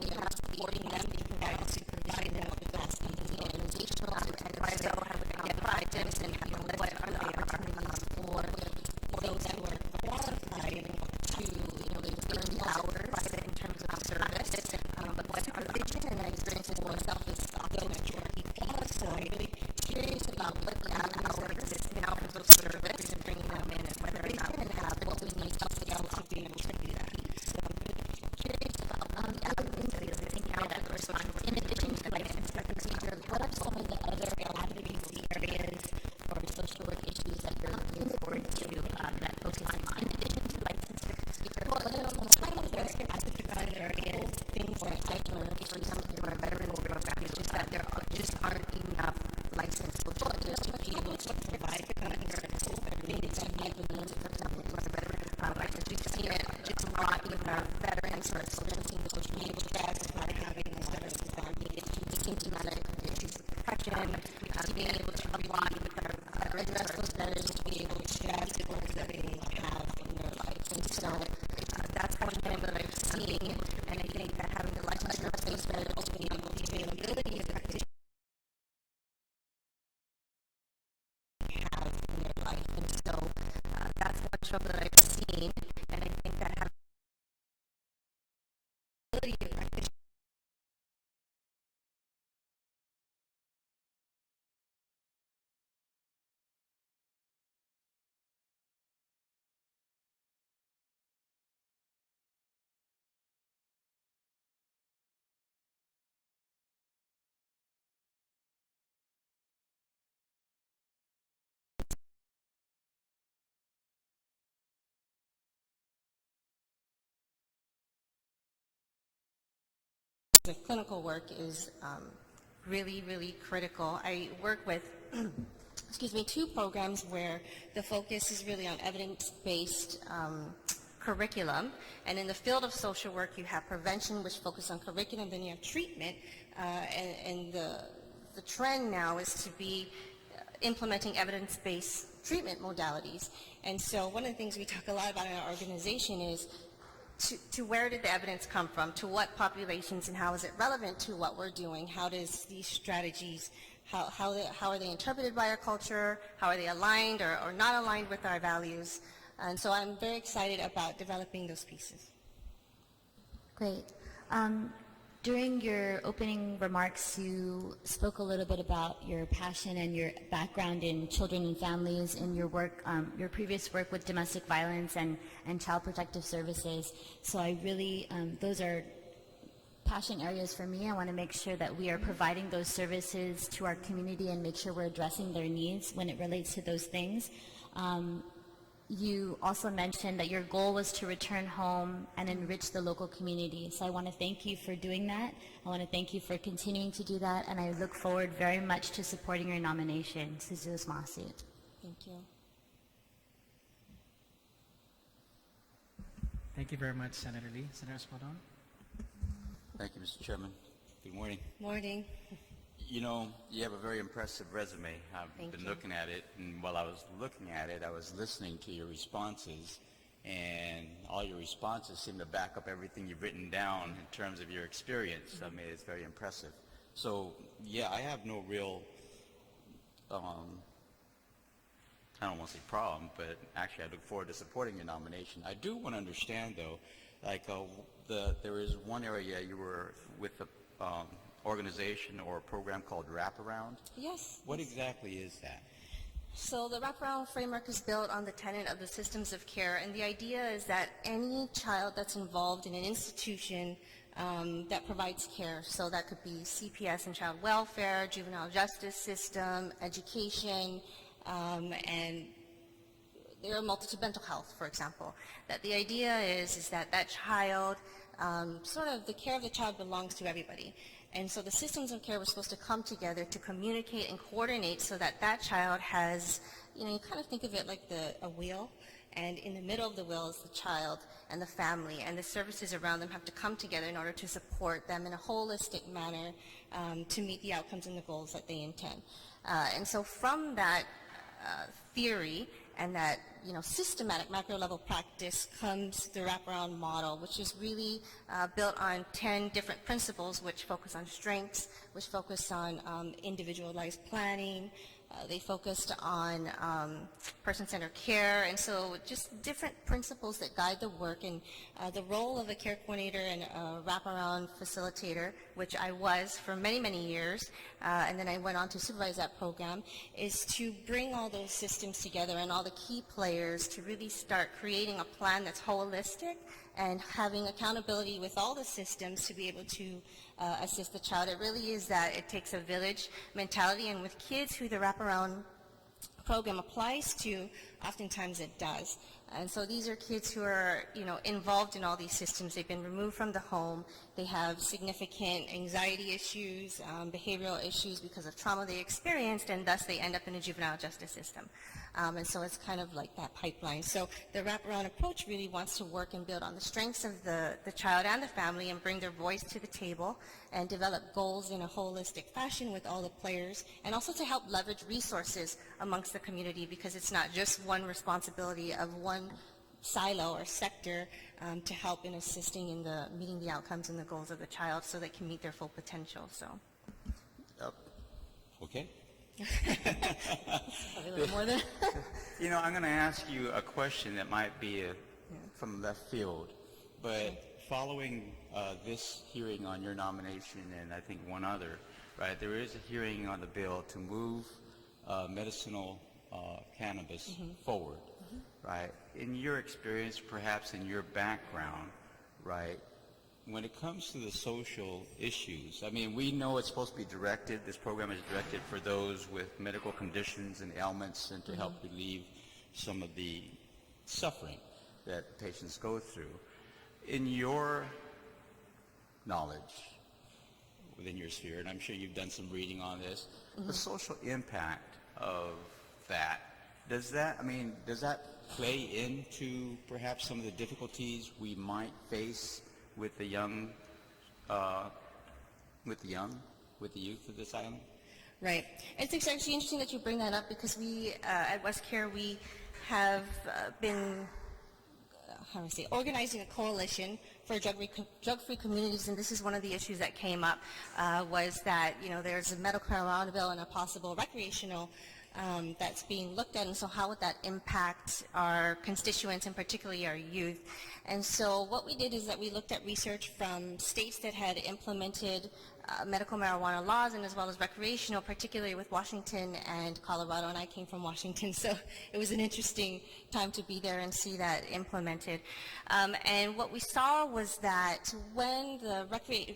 have supporting them, guidance, supervising them with capacity and organizational, and also have practice and what are the opportunities for those who are qualified to, earn power in terms of service, but what's our vision and experience for self is those who are also really curious about what the avenues that exist now for those service and bringing them in and whether or not we have what we need to be able to do that. So I'm really curious about the avenues that exist now for social work. In addition to license procedure, what are some of the other advocacy areas or social work issues that you're looking forward to that focus on? In addition to license procedure, what are some of the other areas, things like social work issues through our veterans program, it's just that there just aren't enough licensed social workers to be able to provide the kind of services that are needed to meet the needs, for example, to our veterans program. We've seen it just a lot with our veterans who are experiencing social stress by having the services that are needed to be symptomatic issues of depression, being able to apply with our address those veterans to be able to have the goals that they need to have in their life. And so that's one thing that I've seen, and I think that having the licensure space veterans being able to the availability of practitioners have in their life. And so that's one struggle that I've seen, and I think that having the ability of practitioners the clinical work is really, really critical. I work with, two programs where the focus is really on evidence-based curriculum. And in the field of social work, you have prevention, which focuses on curriculum, then you have treatment, and the trend now is to be implementing evidence-based treatment modalities. And so one of the things we talk a lot about in our organization is to where did the evidence come from, to what populations, and how is it relevant to what we're doing? How does these strategies, how are they interpreted by our culture? How are they aligned or not aligned with our values? And so I'm very excited about developing those pieces. Great. During your opening remarks, you spoke a little bit about your passion and your background in children and families in your work, your previous work with domestic violence and child protective services. So I really, those are passion areas for me. I want to make sure that we are providing those services to our community and make sure we're addressing their needs when it relates to those things. You also mentioned that your goal was to return home and enrich the local community. So I want to thank you for doing that. I want to thank you for continuing to do that, and I look forward very much to supporting your nomination. Suzu's Masit. Thank you. Thank you very much, Senator Lee. Senator Espadon. Thank you, Mr. Chairman. Good morning. Morning. You know, you have a very impressive resume. I've Thank been you. looking at it, and while I was looking at it, I was listening to your responses, and all your responses seem to back up everything you've written down in terms of your experience. I mean, it's very impressive. So, yeah, I have no real, I don't want to say problem, but actually I look forward to supporting your nomination. I do want to understand, though, like there is one area you were with the organization or a program called Wraparound. Yes. What exactly is that? So the wraparound framework is built on the tenet of the systems of care, and the idea is that any child that's involved in an institution that provides care, so that could be CPS and child welfare, juvenile justice system, education, and there are multiple mental health, for example. That the idea is that that child, sort of the care of the child belongs to everybody. And so the systems of care were supposed to come together to communicate and coordinate so that that child has, you kind of think of it like a wheel, and in the middle of the wheel is the child and the family, and the services around them have to come together in order to support them in a holistic manner to meet the outcomes and the goals that they intend. And so from that theory and that, systematic macro-level practice comes the wraparound model, which is really built on 10 different principles which focus on strengths, which focus on individualized planning. They focused on person-centered care, and so just different principles that guide the work. And the role of a care coordinator and a wraparound facilitator, which I was for many, many years, and then I went on to supervise that program, is to bring all those systems together and all the key players to really start creating a plan that's holistic and having accountability with all the systems to be able to assist the child. It really is that it takes a village mentality, and with kids who the wraparound program applies to, oftentimes it does. And so these are kids who are, involved in all these systems. They've been removed from the home. They have significant anxiety issues, behavioral issues because of trauma they experienced, and thus they end up in a juvenile justice system. And so it's kind of like that pipeline. So the wraparound approach really wants to work and build on the strengths of the child and the family and bring their voice to the table and develop goals in a holistic fashion with all the players, and also to help leverage resources amongst the community, because it's not just one responsibility of one silo or sector to help in assisting in meeting the outcomes and the goals of the child so they can meet their full potential. So. Okay. Probably a little more than. I'm going to ask you a question that might be from left field, but following this hearing on your nomination and I think one other, right, there is a hearing on the bill to move medicinal cannabis forward, right? In your experience, perhaps in your background, right, when it comes to the social issues, I mean, we know it's supposed to be directed, this program is directed for those with medical conditions and ailments and to help relieve some of the suffering that patients go through. In your knowledge within your sphere, and I'm sure you've done some reading on this, the social impact of that, does that play into perhaps some of the difficulties we might face with the youth of this island? Right. It's actually interesting that you bring that up, because we at WestCare, we have been organizing a coalition for drug-free communities, and this is one of the issues that came up, was that, there's a medical marijuana bill and a possible recreational that's being looked at, and so how would that impact our constituents and particularly our youth? And so what we did is that we looked at research from states that had implemented medical marijuana laws, and as well as recreational, particularly with Washington and Colorado, and I came from Washington, so it was an interesting time to be there and see that implemented. And what we saw was that when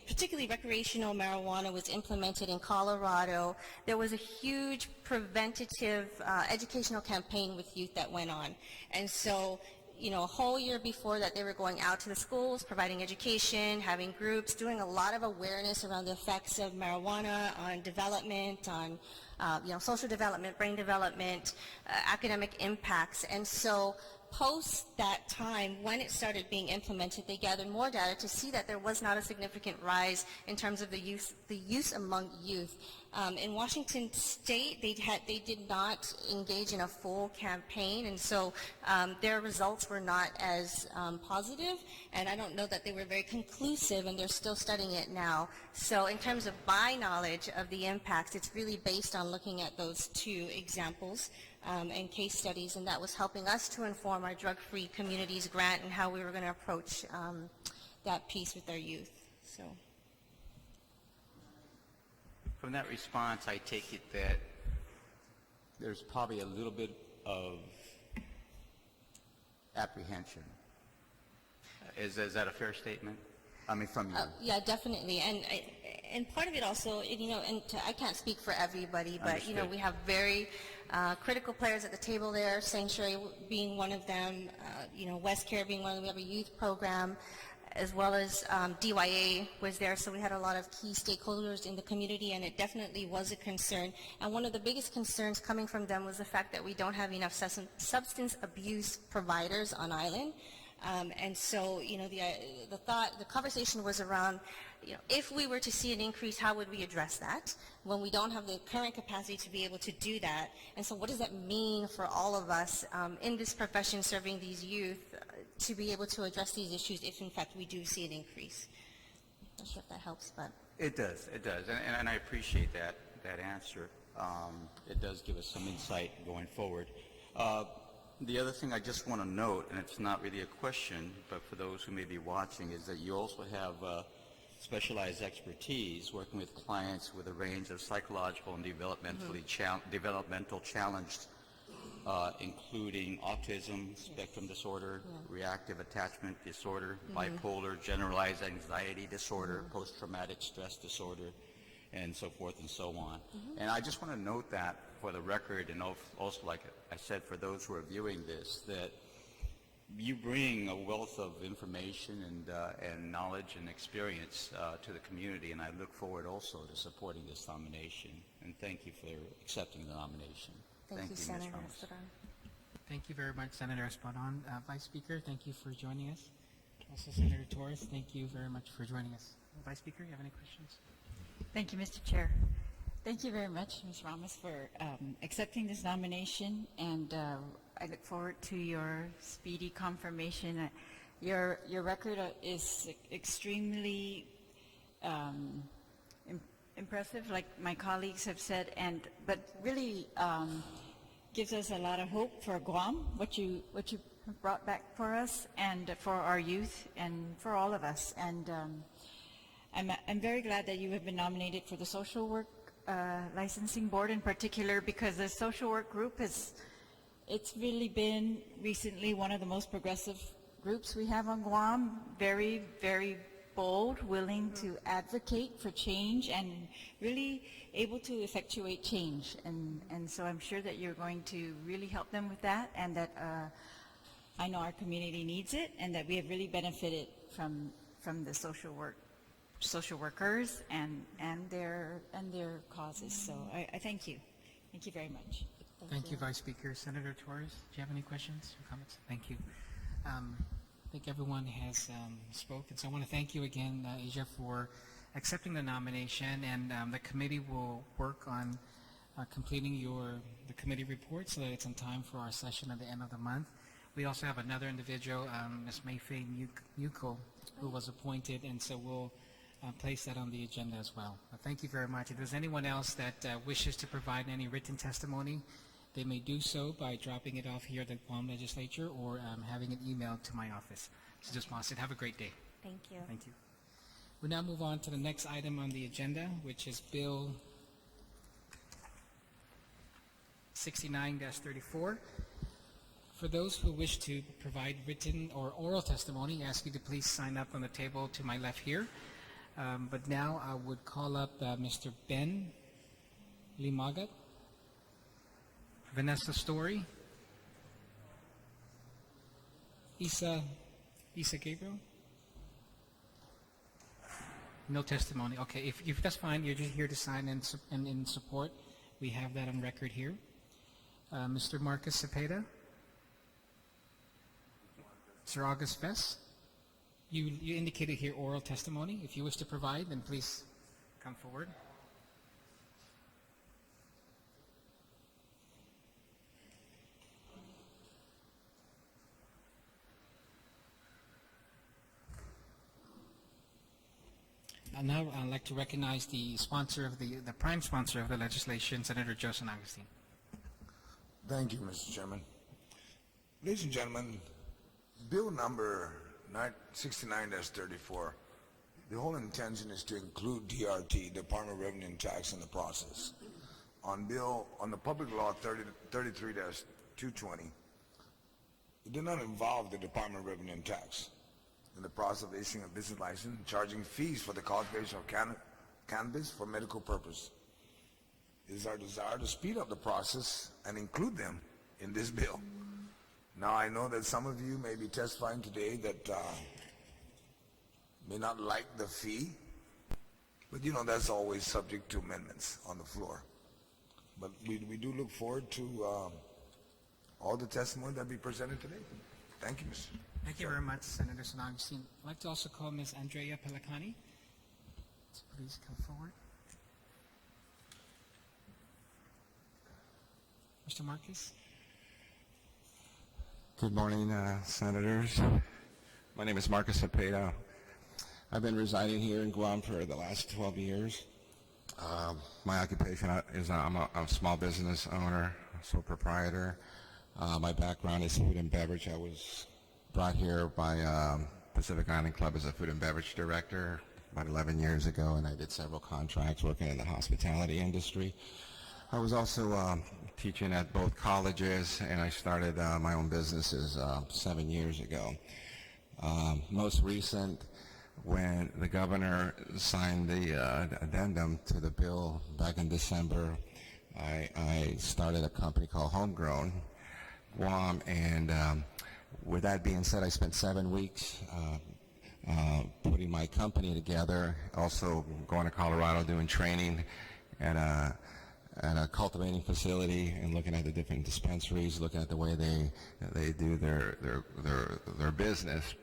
particularly recreational marijuana was implemented in Colorado, there was a huge preventative educational campaign with youth that went on. And so a whole year before that, they were going out to the schools, providing education, having groups, doing a lot of awareness around the effects of marijuana on development, on social development, brain development, academic impacts. And so post that time, when it started being implemented, they gathered more data to see that there was not a significant rise in terms of the use among youth. In Washington State, they did not engage in a full campaign, and so their results were not as positive, and I don't know that they were very conclusive, and they're still studying it now. So in terms of my knowledge of the impacts, it's really based on looking at those two examples and case studies, and that was helping us to inform our Drug-Free Communities grant and how we were going to approach that piece with our youth. So. From that response, I take it that there's probably a little bit of apprehension. Is that a fair statement? I mean, from you. Yeah, definitely. And part of it also, I can't speak for everybody, but, Understood. we have very critical players at the table there, Sanctuary being one of them, WestCare being one of them. We have a youth program, as well as DYA was there, so we had a lot of key stakeholders in the community, and it definitely was a concern. And one of the biggest concerns coming from them was the fact that we don't have enough substance abuse providers on island. And so, the conversation was around, if we were to see an increase, how would we address that when we don't have the current capacity to be able to do that? And so what does that mean for all of us in this profession serving these youth to be able to address these issues if in fact we do see an increase? Not sure if that helps, but. It does, and I appreciate that answer. It does give us some insight going forward. The other thing I just want to note, and it's not really a question, but for those who may be watching, is that you also have specialized expertise working with clients with a range of psychological and developmental challenged, including autism spectrum disorder, reactive attachment disorder, bipolar, generalized anxiety disorder, post-traumatic stress disorder, and so forth and so on. And I just want to note that for the record, and also, like I said, for those who are viewing this, that you bring a wealth of information and knowledge and experience to the community, and I look forward also to supporting this nomination. And thank you for accepting the nomination. Thank you, Ms. Senator Ramos. Espadon. Thank you very much, Senator Espadon. Vice Speaker, thank you for joining us. Also, Senator Torres, thank you very much for joining us. Vice Speaker, you have any questions? Thank you, Mr. Chair. Thank you very much, Ms. Ramos, for accepting this nomination, and I look forward to your speedy confirmation. Your record is extremely impressive, like my colleagues have said, but really gives us a lot of hope for Guam, what you brought back for us and for our youth and for all of us. And I'm very glad that you have been nominated for the Social Work Licensing Board in particular, because the social work group it's really been recently one of the most progressive groups we have on Guam. Very, very bold, willing to advocate for change and really able to effectuate change. And so I'm sure that you're going to really help them with that, and that I know our community needs it, and that we have really benefited from the social workers and their causes. So I thank you. Thank you very much. Thank you, Vice Speaker. Senator Torres, do you have any questions or comments? Thank you. I think everyone has spoken, so I want to thank you again, Asia, for accepting the nomination, and the committee will work on completing the committee report so that it's in time for our session at the end of the month. We also have another individual, Ms. Mayfei Muko, who was appointed, and so we'll place that on the agenda as well. Thank you very much. If there's anyone else that wishes to provide any written testimony, they may do so by dropping it off here at the Guam Legislature or having it emailed to my office. So just want to say, have a great day. Thank you. Thank you. We now move on to the next item on the agenda, which is Bill 69-34. For those who wish to provide written or oral testimony, I ask you to please sign up on the table to my left here. But now I would call up Mr. Ben Limagat, Vanessa Story, Isa Gabriel. No testimony. Okay, if that's fine, you're just here to sign in support. We have that on record here. Mr. Marcus Cepeda, Sir August Vest. You indicated here oral testimony. If you wish to provide, then please come forward. Now I'd like to recognize the sponsor of the prime sponsor of the legislation, Senator Joseph Augustine. Thank you, Mr. Chairman. Ladies and gentlemen, bill number 69-34, the whole intention is to include DRT, Department of Revenue and Tax, in the process. On the Public Law 33-220, it did not involve the Department of Revenue and Tax in the process of issuing a business license, charging fees for the cultivation of cannabis for medical purpose. It is our desire to speed up the process and include them in this bill. Now, I know that some of you may be testifying today that may not like the fee, but you know that's always subject to amendments on the floor. But we do look forward to all the testimony that will be presented today. Thank you, Mr. Thank you very much, Senator San Agustin. I'd like to also call Ms. Andrea Pellicani. please come forward. Mr. Marcus? Good morning, Senators. My name is Marcus Cepeda. I've been residing here in Guam for the last 12 years. My occupation is I'm a small business owner, sole proprietor. My background is food and beverage. I was brought here by Pacific Island Club as a food and beverage director about 11 years ago, and I did several contracts working in the hospitality industry. I was also teaching at both colleges, and I started my own businesses 7 years ago. Most recent, when the governor signed the addendum to the bill back in December, I started a company called Homegrown Guam, and with that being said, I spent 7 weeks putting my company together, also going to Colorado doing training at a cultivating facility and looking at the different dispensaries, looking at the way they do their business.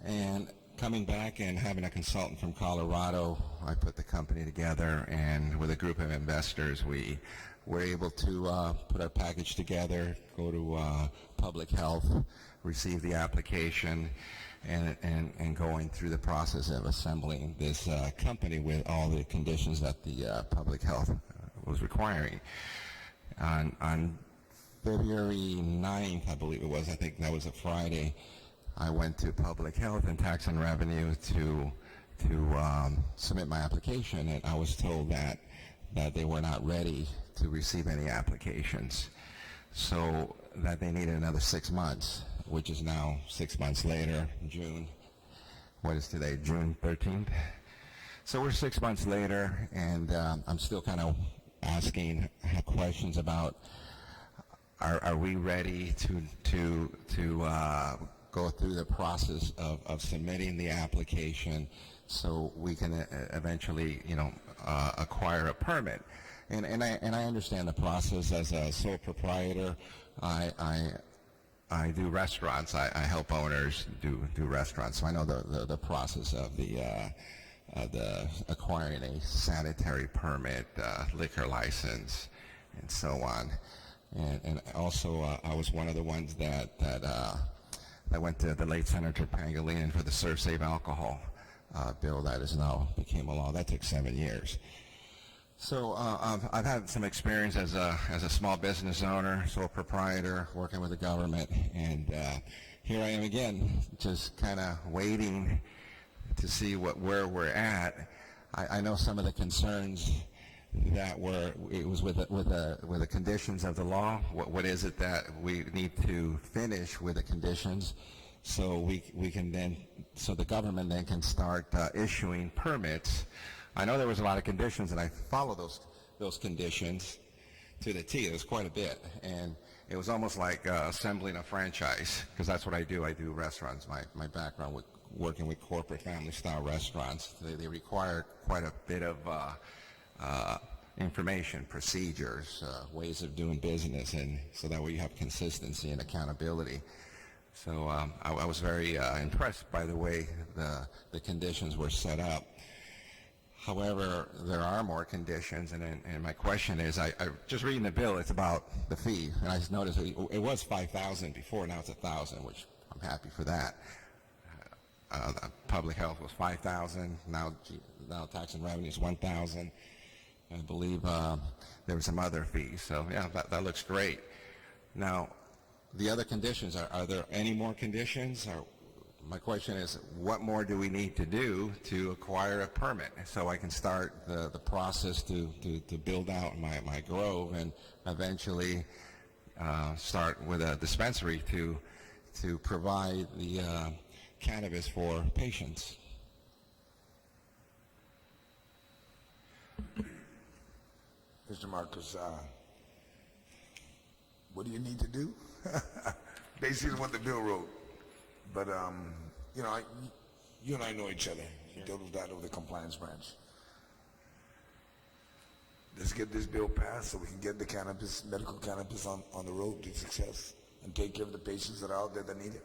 And coming back and having a consultant from Colorado, I put the company together, and with a group of investors, we were able to put our package together, go to public health, receive the application, and going through the process of assembling this company with all the conditions that the public health was requiring. On February 9th, I believe it was, I think that was a Friday, I went to Public Health and Tax and Revenue to submit my application, and I was told that they were not ready to receive any applications, so that they needed another 6 months, which is now 6 months later, June. What is today, June 13th? So we're 6 months later, and I'm still kind of asking questions about, are we ready to go through the process of submitting the application so we can eventually, acquire a permit. And I understand the process. As a sole proprietor, I do restaurants. I help owners do restaurants, so I know the process of the acquiring a sanitary permit, liquor license, and so on. And also, I was one of the ones that went to the late Senator Pangilinan for the Serve Save Alcohol bill that is now became a law. That took 7 years. So I've had some experience as a small business owner, sole proprietor, working with the government, and here I am again, just kind of waiting to see where we're at. I know some of the concerns that it was with the conditions of the law. What is it that we need to finish with the conditions, so we can then, so the government then can start issuing permits. I know there was a lot of conditions, and I followed those conditions to the T. It was quite a bit, and it was almost like assembling a franchise, because that's what I do. I do restaurants. My background with working with corporate family-style restaurants, they require quite a bit of information, procedures, ways of doing business, and so that way you have consistency and accountability. So I was very impressed by the way the conditions were set up. However, there are more conditions, and my question is, I just reading the bill, it's about the fee, and I just noticed it was $5,000 before, now it's $1,000, which I'm happy for that. Public health was $5,000, now tax and revenue is $1,000. I believe there were some other fees, so yeah, that looks great. Now, the other conditions, are there any more conditions? My question is, what more do we need to do to acquire a permit so I can start the process to build out my grove and eventually start with a dispensary to provide the cannabis for patients? Mr. Marcus, what do you need to do? Basically is what the bill wrote. But, you and I know each other. You dealt with that over the compliance branch. Let's get this bill passed so we can get the cannabis, medical cannabis on the road to success and take care of the patients that are out there that need it.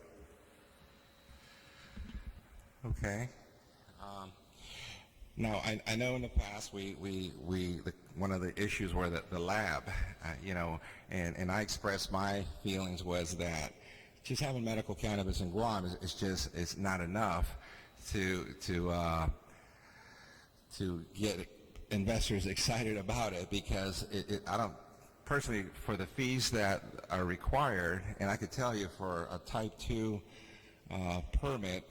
Now, I know in the past one of the issues were the lab, and I expressed my feelings was that just having medical cannabis in Guam it's not enough to get investors excited about it, because I don't personally, for the fees that are required, and I could tell you for a type 2 permit,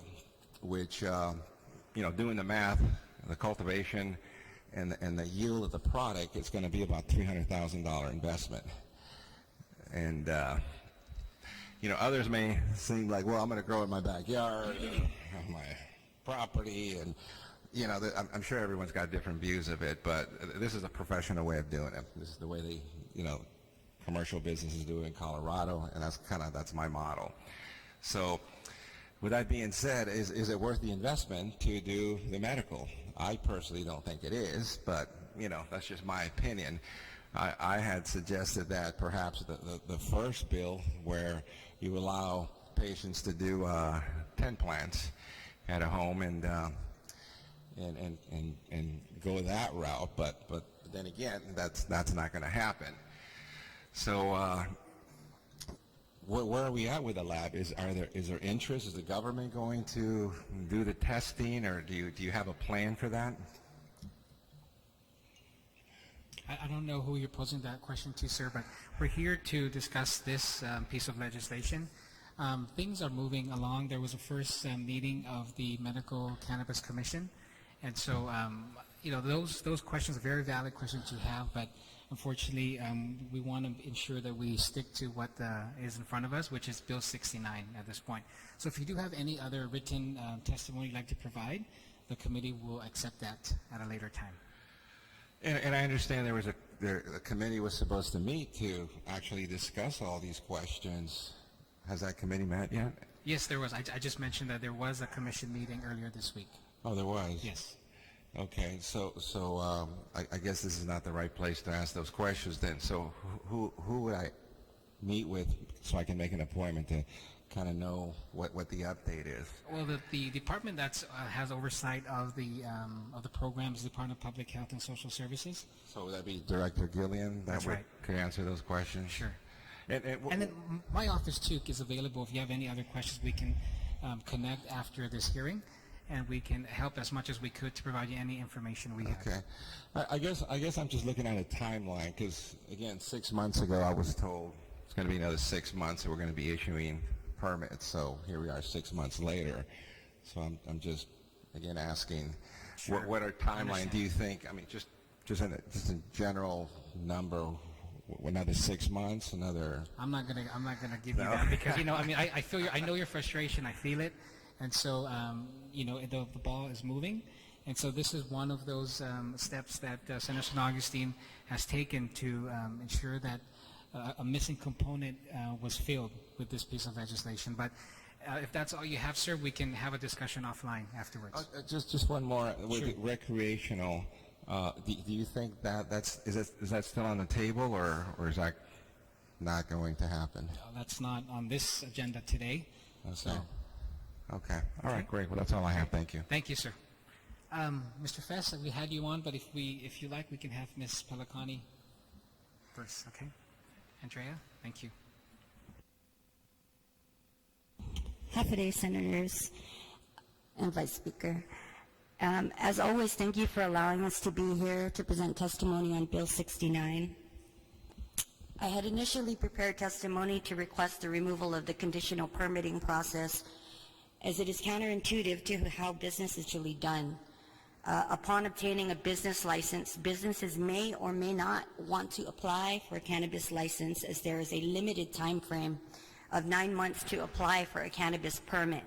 which doing the math, the cultivation and the yield of the product, it's going to be about $300,000 investment. And others may seem like, well, I'm going to grow in my backyard, on my property, and I'm sure everyone's got different views of it, but this is a professional way of doing it. This is the way they, commercial businesses do it in Colorado, and that's my model. So, with that being said, is it worth the investment to do the medical? I personally don't think it is, but that's just my opinion. I had suggested that perhaps the first bill, where you allow patients to do 10 plants at a home and go that route, but then again, that's not going to happen. So where are we at with the lab? Is there interest? Is the government going to do the testing, or do you have a plan for that? I don't know who you're posing that question to, sir, but we're here to discuss this piece of legislation. Things are moving along. There was a first meeting of the Medical Cannabis Commission, and so those questions are very valid questions you have, but unfortunately, we want to ensure that we stick to what is in front of us, which is Bill 69 at this point. So if you do have any other written testimony you'd like to provide, the committee will accept that at a later time. And I understand the committee was supposed to meet to actually discuss all these questions. Has that committee met yet? Yes, there was. I just mentioned that there was a commission meeting earlier this week. Oh, there was? Yes. Okay, so I guess this is not the right place to ask those questions then. So who would I meet with so I can make an appointment to kind of know what the update is? Well, the department that has oversight of the programs, the Department of Public Health and Social Services. So would that be Director Gillian that could answer those questions? Sure. And then my office too is available. If you have any other questions, we can connect after this hearing, and we can help as much as we could to provide you any information we have. Okay. I guess I'm just looking at a timeline, because again, 6 months ago I was told it's going to be another 6 months and we're going to be issuing permits. So here we are 6 months later. So I'm just again asking, Sure. what our timeline do you think? I mean, just a general number. Another 6 months, another. I'm not gonna give you that, because I feel I know your frustration. I feel it, and so the ball is moving, and so this is one of those steps that Senator San Augustine has taken to ensure that a missing component was filled with this piece of legislation. But if that's all you have, sir, we can have a discussion offline afterwards. Just one more with Sure. recreational. Do you think is that still on the table, or is that not going to happen? That's not on this agenda today. Okay. So, Okay. All right. Great. Well, that's all I have. Thank you. thank you, sir. Mr. Fess, we had you on, but if you like, we can have Ms. Pellicani first. Okay. Andrea, thank you. Half a day, Senators and Vice Speaker. As always, thank you for allowing us to be here to present testimony on Bill 69. I had initially prepared testimony to request the removal of the conditional permitting process, as it is counterintuitive to how business is usually done. Upon obtaining a business license, businesses may or may not want to apply for a cannabis license, as there is a limited time frame of 9 months to apply for a cannabis permit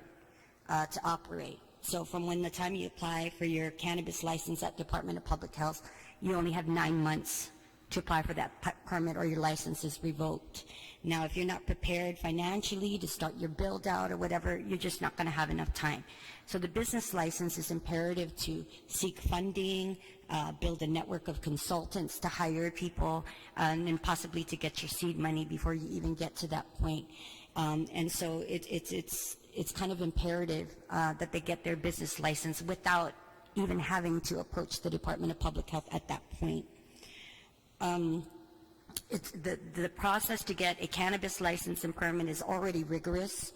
to operate. So from when the time you apply for your cannabis license at Department of Public Health, you only have 9 months to apply for that permit, or your license is revoked. Now, if you're not prepared financially to start your build out or whatever, you're just not going to have enough time. So the business license is imperative to seek funding, build a network of consultants to hire people, and possibly to get your seed money before you even get to that point. And so it's kind of imperative that they get their business license without even having to approach the Department of Public Health at that point. It's the process to get a cannabis license and permit is already rigorous.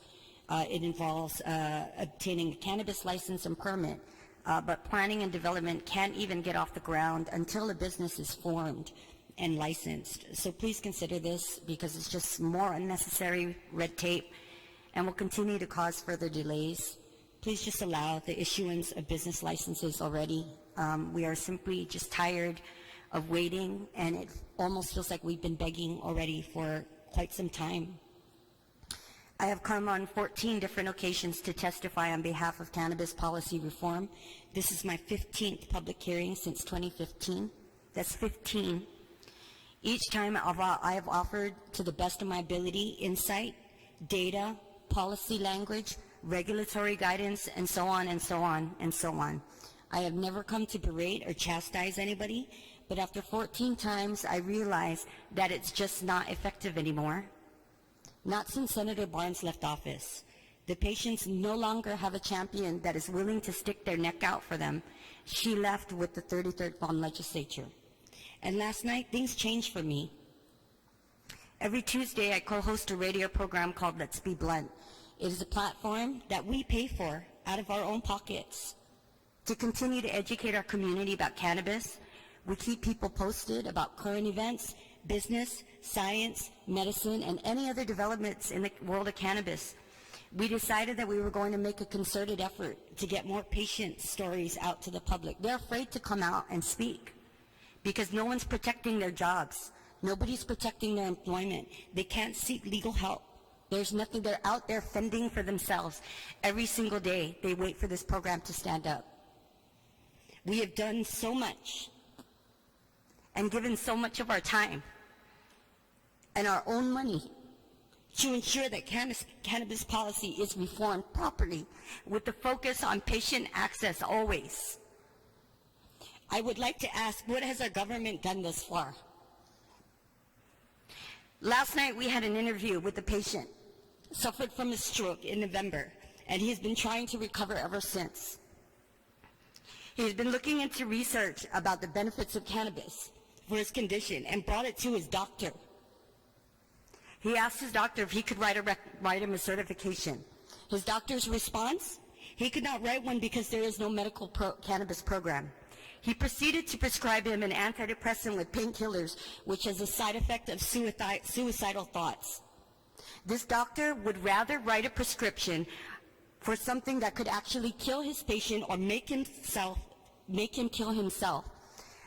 It involves obtaining a cannabis license and permit, but planning and development can't even get off the ground until a business is formed and licensed. So please consider this, because it's just more unnecessary red tape and will continue to cause further delays. Please just allow the issuance of business licenses already. We are simply just tired of waiting, and it almost feels like we've been begging already for quite some time. I have come on 14 different occasions to testify on behalf of cannabis policy reform. This is my 15th public hearing since 2015. That's 15. Each time I have offered, to the best of my ability, insight, data, policy language, regulatory guidance, and so on and so on and so on. I have never come to berate or chastise anybody, but after 14 times, I realize that it's just not effective anymore. Not since Senator Barnes left office. The patients no longer have a champion that is willing to stick their neck out for them. She left with the 33rd Guam Legislature. And last night, things changed for me. Every Tuesday, I co-host a radio program called Let's Be Blunt. It is a platform that we pay for out of our own pockets to continue to educate our community about cannabis. We keep people posted about current events, business, science, medicine, and any other developments in the world of cannabis. We decided that we were going to make a concerted effort to get more patient stories out to the public. They're afraid to come out and speak because no one's protecting their jobs. Nobody's protecting their employment. They can't seek legal help. There's nothing. They're out there fending for themselves. Every single day, they wait for this program to stand up. We have done so much and given so much of our time and our own money to ensure that cannabis policy is reformed properly with the focus on patient access always. I would like to ask, what has our government done thus far? Last night we had an interview with a patient, suffered from a stroke in November, and he has been trying to recover ever since. He has been looking into research about the benefits of cannabis for his condition and brought it to his doctor. He asked his doctor if he could write him a certification. His doctor's response? He could not write one because there is no medical cannabis program. He proceeded to prescribe him an antidepressant with painkillers, which has a side effect of suicidal thoughts. This doctor would rather write a prescription for something that could actually kill his patient or make him kill himself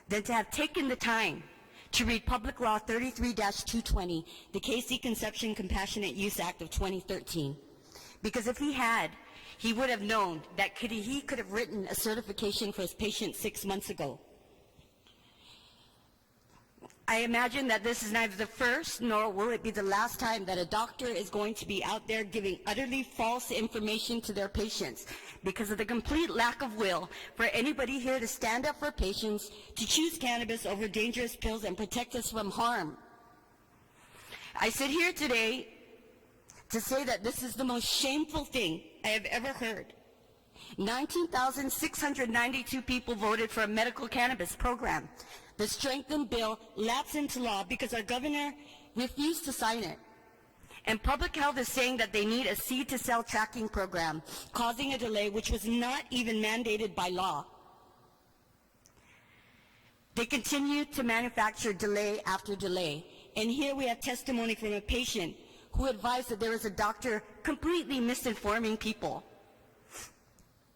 than to have taken the time to read Public Law 33-220, the KC Conception Compassionate Use Act of 2013. Because if he had, he would have known that he could have written a certification for his patient 6 months ago. I imagine that this is neither the first nor will it be the last time that a doctor is going to be out there giving utterly false information to their patients because of the complete lack of will for anybody here to stand up for patients, to choose cannabis over dangerous pills and protect us from harm. I sit here today to say that this is the most shameful thing I have ever heard. 19,692 people voted for a medical cannabis program. The strengthened bill lapsed into law because our governor refused to sign it. And public health is saying that they need a seed-to-sale tracking program, causing a delay which was not even mandated by law. They continue to manufacture delay after delay. And here we have testimony from a patient who advised that there was a doctor completely misinforming people.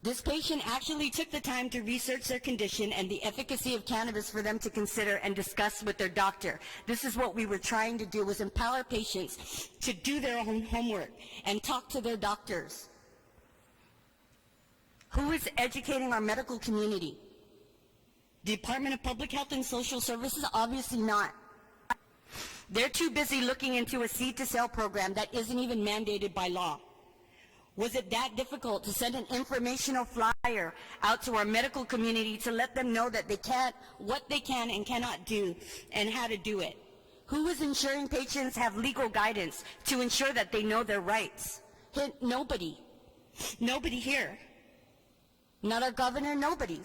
This patient actually took the time to research their condition and the efficacy of cannabis for them to consider and discuss with their doctor. This is what we were trying to do, was empower patients to do their own homework and talk to their doctors. Who is educating our medical community? The Department of Public Health and Social Services? Obviously not. They're too busy looking into a seed-to-sale program that isn't even mandated by law. Was it that difficult to send an informational flyer out to our medical community to let them know that they can't, what they can and cannot do, and how to do it? Who is ensuring patients have legal guidance to ensure that they know their rights? Nobody. Nobody here. Not our governor, nobody.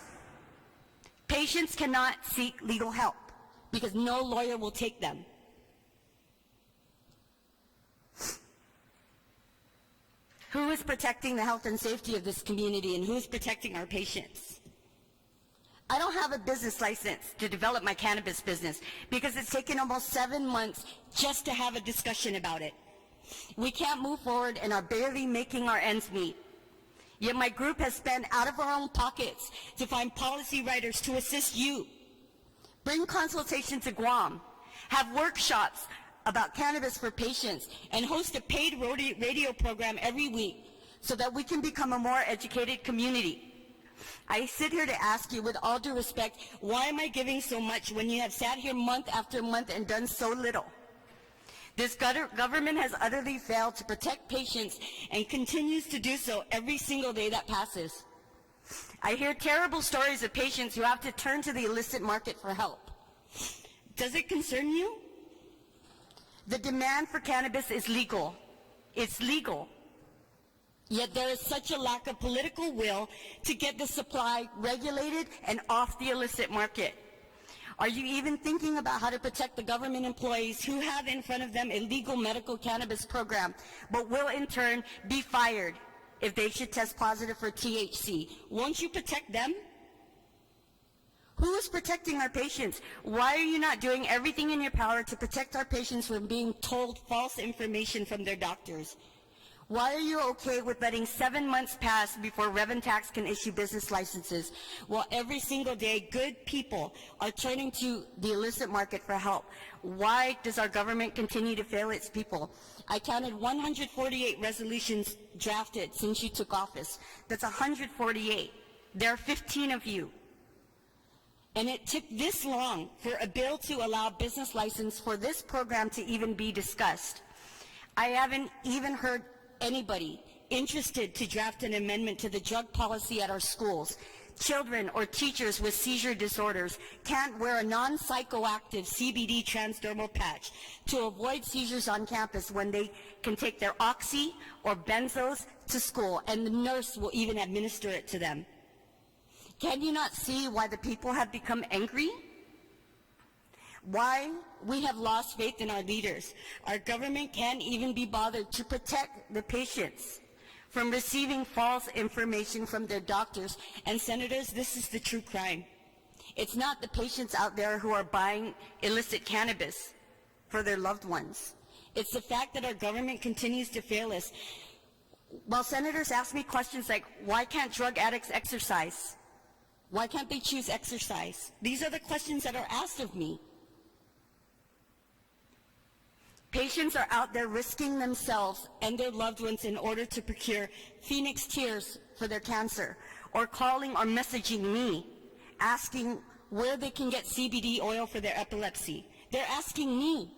Patients cannot seek legal help because no lawyer will take them. Who is protecting the health and safety of this community, and who's protecting our patients? I don't have a business license to develop my cannabis business because it's taken almost 7 months just to have a discussion about it. We can't move forward and are barely making our ends meet. Yet my group has spent out of our own pockets to find policy writers to assist you. Bring consultation to Guam. Have workshops about cannabis for patients, and host a paid radio program every week so that we can become a more educated community. I sit here to ask you, with all due respect, why am I giving so much when you have sat here month after month and done so little? This government has utterly failed to protect patients and continues to do so every single day that passes. I hear terrible stories of patients who have to turn to the illicit market for help. Does it concern you? The demand for cannabis is legal. It's legal. Yet there is such a lack of political will to get the supply regulated and off the illicit market. Are you even thinking about how to protect the government employees who have in front of them a legal medical cannabis program, but will in turn be fired if they should test positive for THC? Won't you protect them? Who is protecting our patients? Why are you not doing everything in your power to protect our patients from being told false information from their doctors? Why are you okay with letting 7 months pass before Reventax can issue business licenses, while every single day good people are turning to the illicit market for help? Why does our government continue to fail its people? I counted 148 resolutions drafted since you took office. That's 148. There are 15 of you. And it took this long for a bill to allow business license for this program to even be discussed. I haven't even heard anybody interested to draft an amendment to the drug policy at our schools. Children or teachers with seizure disorders can't wear a non-psychoactive CBD transdermal patch to avoid seizures on campus when they can take their oxy or benzos to school, and the nurse will even administer it to them. Can you not see why the people have become angry? Why we have lost faith in our leaders? Our government can't even be bothered to protect the patients from receiving false information from their doctors. And senators, this is the true crime. It's not the patients out there who are buying illicit cannabis for their loved ones. It's the fact that our government continues to fail us. While senators ask me questions like, why can't drug addicts exercise? Why can't they choose exercise? These are the questions that are asked of me. Patients are out there risking themselves and their loved ones in order to procure Phoenix Tears for their cancer, or calling or messaging me, asking where they can get CBD oil for their epilepsy. They're asking me.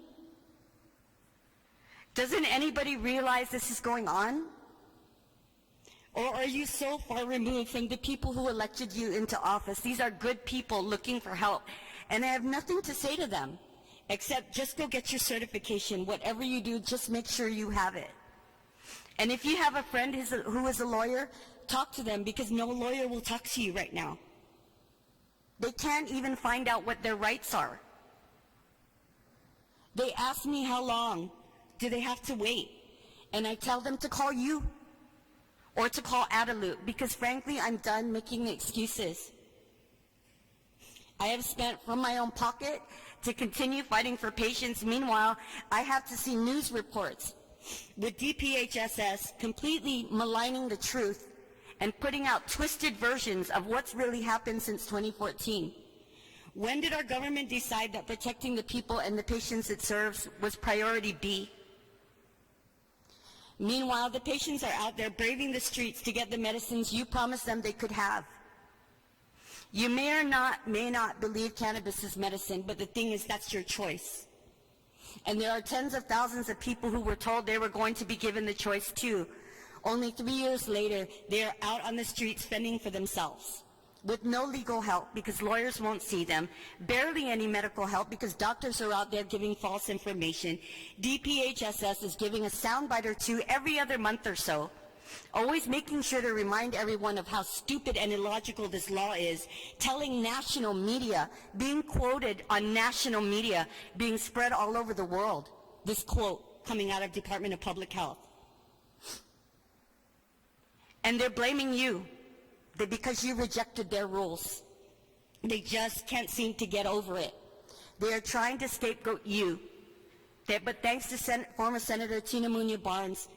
Doesn't anybody realize this is going on? Or are you so far removed from the people who elected you into office? These are good people looking for help, and I have nothing to say to them except just go get your certification. Whatever you do, just make sure you have it. And if you have a friend who is a lawyer, talk to them, because no lawyer will talk to you right now. They can't even find out what their rights are. They ask me how long do they have to wait, and I tell them to call you or to call Adelut, because frankly, I'm done making excuses. I have spent from my own pocket to continue fighting for patients. Meanwhile, I have to see news reports with DPHSS completely maligning the truth and putting out twisted versions of what's really happened since 2014. When did our government decide that protecting the people and the patients it serves was priority B? Meanwhile, the patients are out there braving the streets to get the medicines you promised them they could have. You may not believe cannabis is medicine, but the thing is, that's your choice. And there are tens of thousands of people who were told they were going to be given the choice too. Only 3 years later, they are out on the streets fending for themselves, with no legal help because lawyers won't see them, barely any medical help because doctors are out there giving false information. DPHSS is giving a soundbite or two every other month or so, Always making sure to remind everyone of how stupid and illogical this law is, telling national media, being quoted on national media, being spread all over the world, this quote coming out of Department of Public Health. And they're blaming you because you rejected their rules. They just can't seem to get over it. They are trying to scapegoat you. But thanks to former Senator Tina Muñoz Barnes,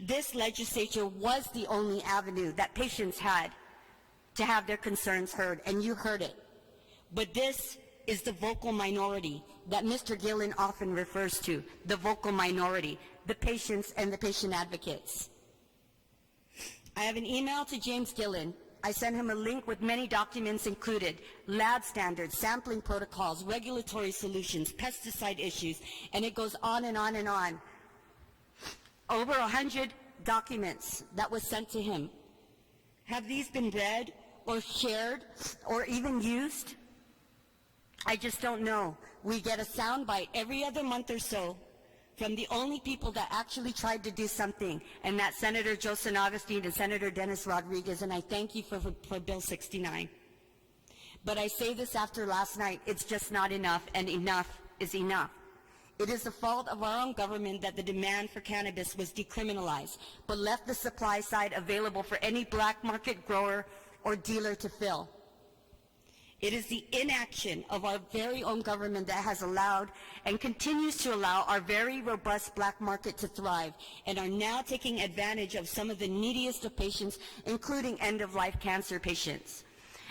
this legislature was the only avenue that patients had to have their concerns heard, and you heard it. But this is the vocal minority that Mr. Gillen often refers to, the vocal minority, the patients and the patient advocates. I have an email to James Gillen. I sent him a link with many documents included, lab standards, sampling protocols, regulatory solutions, pesticide issues, and it goes on and on and on. Over 100 documents that was sent to him. Have these been read or shared or even used? I just don't know. We get a soundbite every other month or so from the only people that actually tried to do something, and that's Senator Joe San Agustin and Senator Dennis Rodriguez, and I thank you for Bill 69. But I say this after last night, it's just not enough, and enough is enough. It is the fault of our own government that the demand for cannabis was decriminalized, but left the supply side available for any black market grower or dealer to fill. It is the inaction of our very own government that has allowed and continues to allow our very robust black market to thrive, and are now taking advantage of some of the neediest of patients, including end-of-life cancer patients.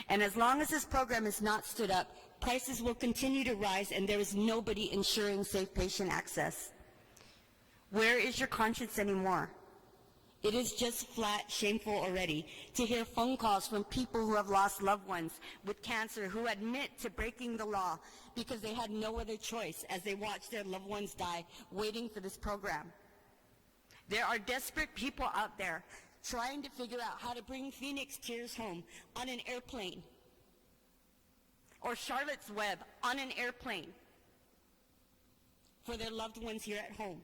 And as long as this program is not stood up, prices will continue to rise, and there is nobody ensuring safe patient access. Where is your conscience anymore? It is just flat shameful already to hear phone calls from people who have lost loved ones with cancer who admit to breaking the law because they had no other choice as they watched their loved ones die waiting for this program. There are desperate people out there trying to figure out how to bring Phoenix Tears home on an airplane, or Charlotte's Web on an airplane for their loved ones here at home.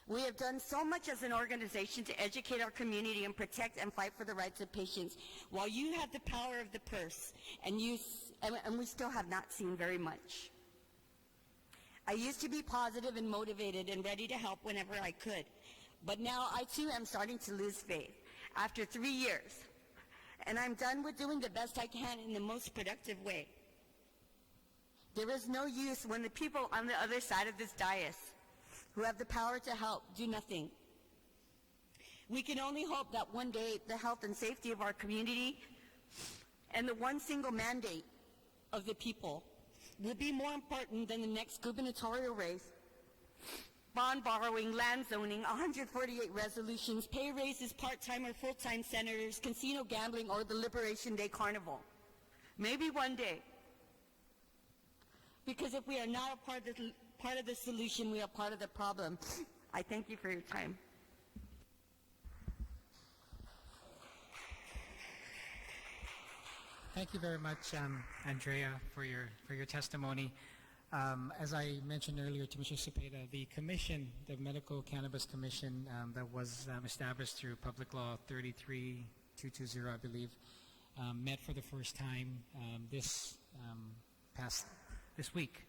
We have done so much as an organization to educate our community and protect and fight for the rights of patients, while you have the power of the purse, and we still have not seen very much. I used to be positive and motivated and ready to help whenever I could, but now I too am starting to lose faith after 3 years, and I'm done with doing the best I can in the most productive way. There is no use when the people on the other side of this dais who have the power to help do nothing. We can only hope that one day the health and safety of our community and the one single mandate of the people will be more important than the next gubernatorial race, bond borrowing, land zoning, 148 resolutions, pay raises, part-time or full-time senators, casino gambling, or the Liberation Day Carnival. Maybe one day. Because if we are not a part of the solution, we are part of the problem. I thank you for your time. Thank you very much, Andrea, for your testimony. As I mentioned earlier to Mr. Cepeda, the commission, the Medical Cannabis Commission that was established through Public Law 33220, I believe, met for the first time this week.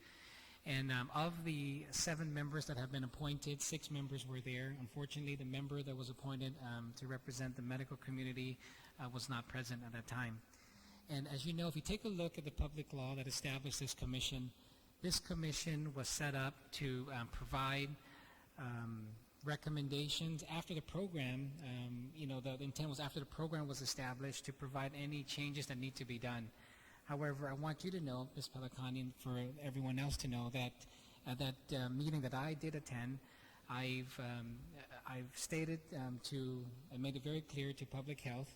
And of the 7 members that have been appointed, 6 members were there. Unfortunately, the member that was appointed to represent the medical community was not present at that time. And as you know, if you take a look at the public law that established this commission was set up to provide recommendations after the program. The intent was after the program was established to provide any changes that need to be done. However, I want you to know, Ms. Pellicani, and for everyone else to know, that at that meeting that I did attend, I've stated I made it very clear to Public Health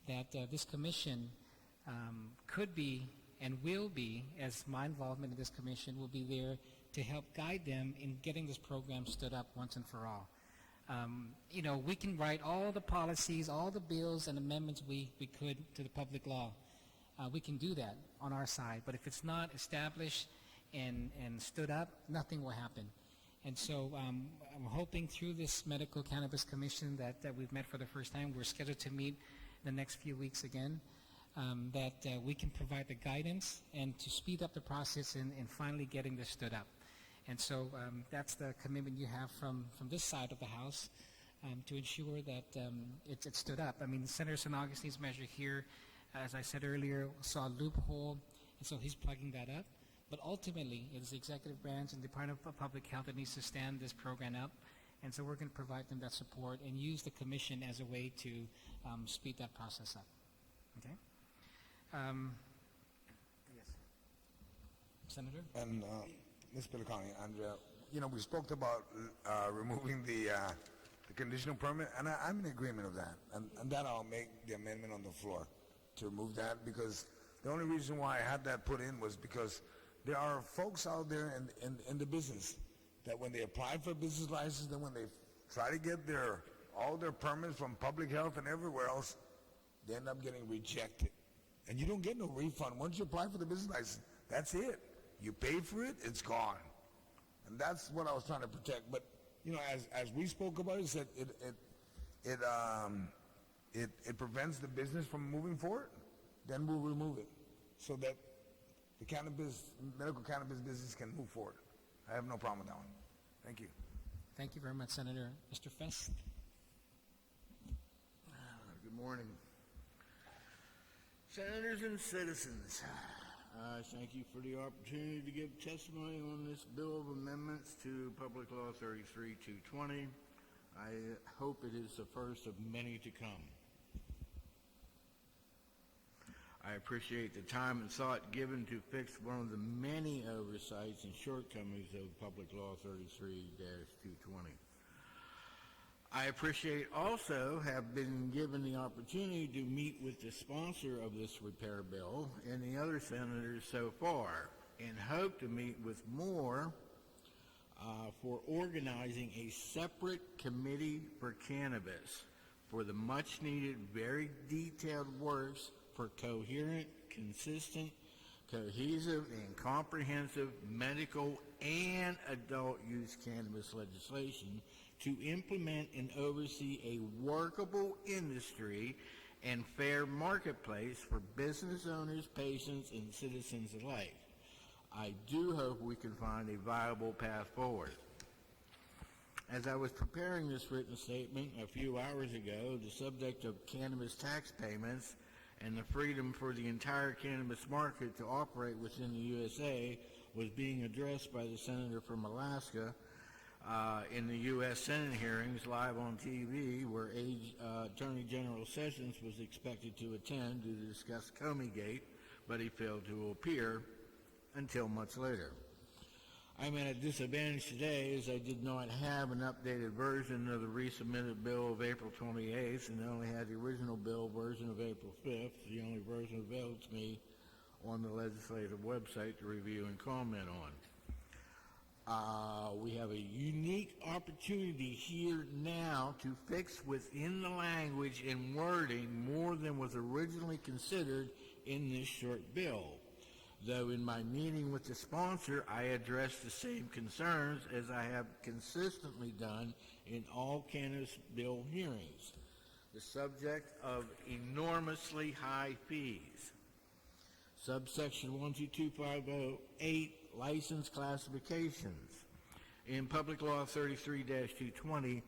that this commission could be and will be, as my involvement in this commission will be there to help guide them in getting this program stood up once and for all. We can write all the policies, all the bills and amendments we could to the public law. We can do that on our side, but if it's not established and stood up, nothing will happen. And so I'm hoping through this Medical Cannabis Commission that we've met for the first time, we're scheduled to meet the next few weeks again, that we can provide the guidance and to speed up the process in finally getting this stood up. And so that's the commitment you have from this side of the House to ensure that it's stood up. I mean, Senator San Augustine's measure here, as I said earlier, saw a loophole, and so he's plugging that up. But ultimately, it is the executive branch and the Department of Public Health that needs to stand this program up. And so we're going to provide them that support and use the commission as a way to speed that process up. Okay? Yes. Senator? And Ms. Pelicani, Andrea, we spoke about removing the conditional permit, and I'm in agreement with that. And that I'll make the amendment on the floor to remove that, because the only reason why I had that put in was because there are folks out there in the business that when they apply for a business license, then when they try to get all their permits from public health and everywhere else, they end up getting rejected. And you don't get no refund. Once you apply for the business license, that's it. You pay for it, it's gone. And that's what I was trying to protect. But, as we spoke about it, said it prevents the business from moving forward, then we'll remove it so that the medical cannabis business can move forward. I have no problem with that one. Thank you. Thank you very much, Senator. Mr. Fest? Good morning. Senators and citizens, I thank you for the opportunity to give testimony on this bill of amendments to Public Law 33-220. I hope it is the first of many to come. I appreciate the time and thought given to fix one of the many oversights and shortcomings of Public Law 33-220. I appreciate also have been given the opportunity to meet with the sponsor of this repair bill and the other senators so far, and hope to meet with more for organizing a separate committee for cannabis for the much needed, very detailed works for coherent, consistent, cohesive, and comprehensive medical and adult use cannabis legislation to implement and oversee a workable industry and fair marketplace for business owners, patients, and citizens alike. I do hope we can find a viable path forward. As I was preparing this written statement a few hours ago, the subject of cannabis tax payments and the freedom for the entire cannabis market to operate within the USA was being addressed by the senator from Alaska in the U.S. Senate hearings live on TV, where Attorney General Sessions was expected to attend to discuss Comey-gate, but he failed to appear until much later. I'm at a disadvantage today as I did not have an updated version of the resubmitted bill of April 28th and only had the original bill version of April 5th, the only version available to me on the legislative website to review and comment on. We have a unique opportunity here now to fix within the language and wording more than was originally considered in this short bill. Though in my meeting with the sponsor, I addressed the same concerns as I have consistently done in all cannabis bill hearings. The subject of enormously high fees. Subsection 12250.8, license classifications. In Public Law 33-220,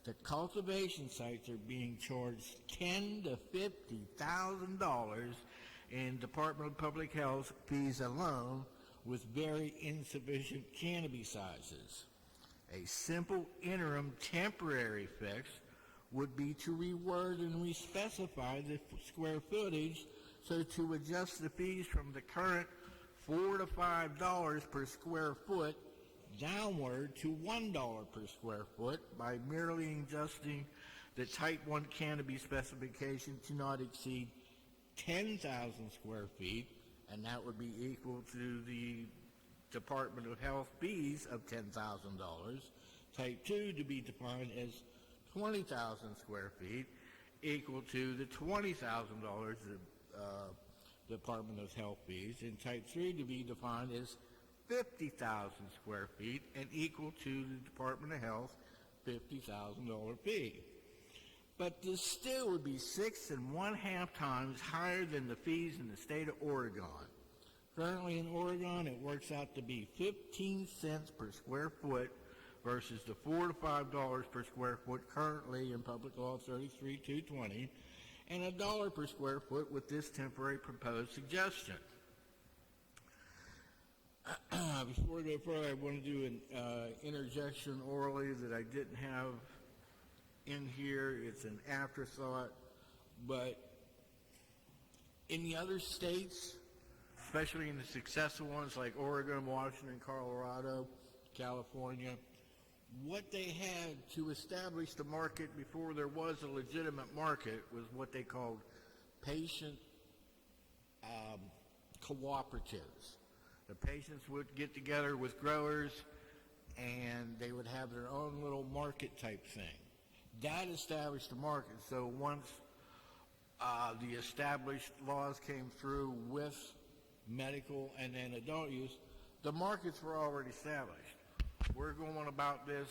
the cultivation sites are being charged $10,000 to $50,000 in Department of Public Health fees alone, with very insufficient canopy sizes. A simple interim temporary fix would be to reword and respecify the square footage so to adjust the fees from the current $4 to $5 per square foot downward to $1 per square foot by merely adjusting the Type 1 canopy specification to not exceed 10,000 square feet, and that would be equal to the Department of Health fees of $10,000. Type 2 to be defined as 20,000 square feet, equal to the $20,000 Department of Health fees, and Type 3 to be defined as 50,000 square feet and equal to the Department of Health $50,000 fee. But this still would be 6.5 times higher than the fees in the state of Oregon. Currently in Oregon, it works out to be 15 cents per square foot versus the $4 to $5 per square foot currently in Public Law 33-220, and $1 per square foot with this temporary proposed suggestion. Before I go further, I want to do an interjection orally that I didn't have in here. It's an afterthought, but in the other states, especially in the successful ones like Oregon, Washington, Colorado, California, what they had to establish the market before there was a legitimate market was what they called patient cooperatives. The patients would get together with growers and they would have their own little market type thing. That established the market. So once the established laws came through with medical and then adult use, the markets were already established. We're going about this,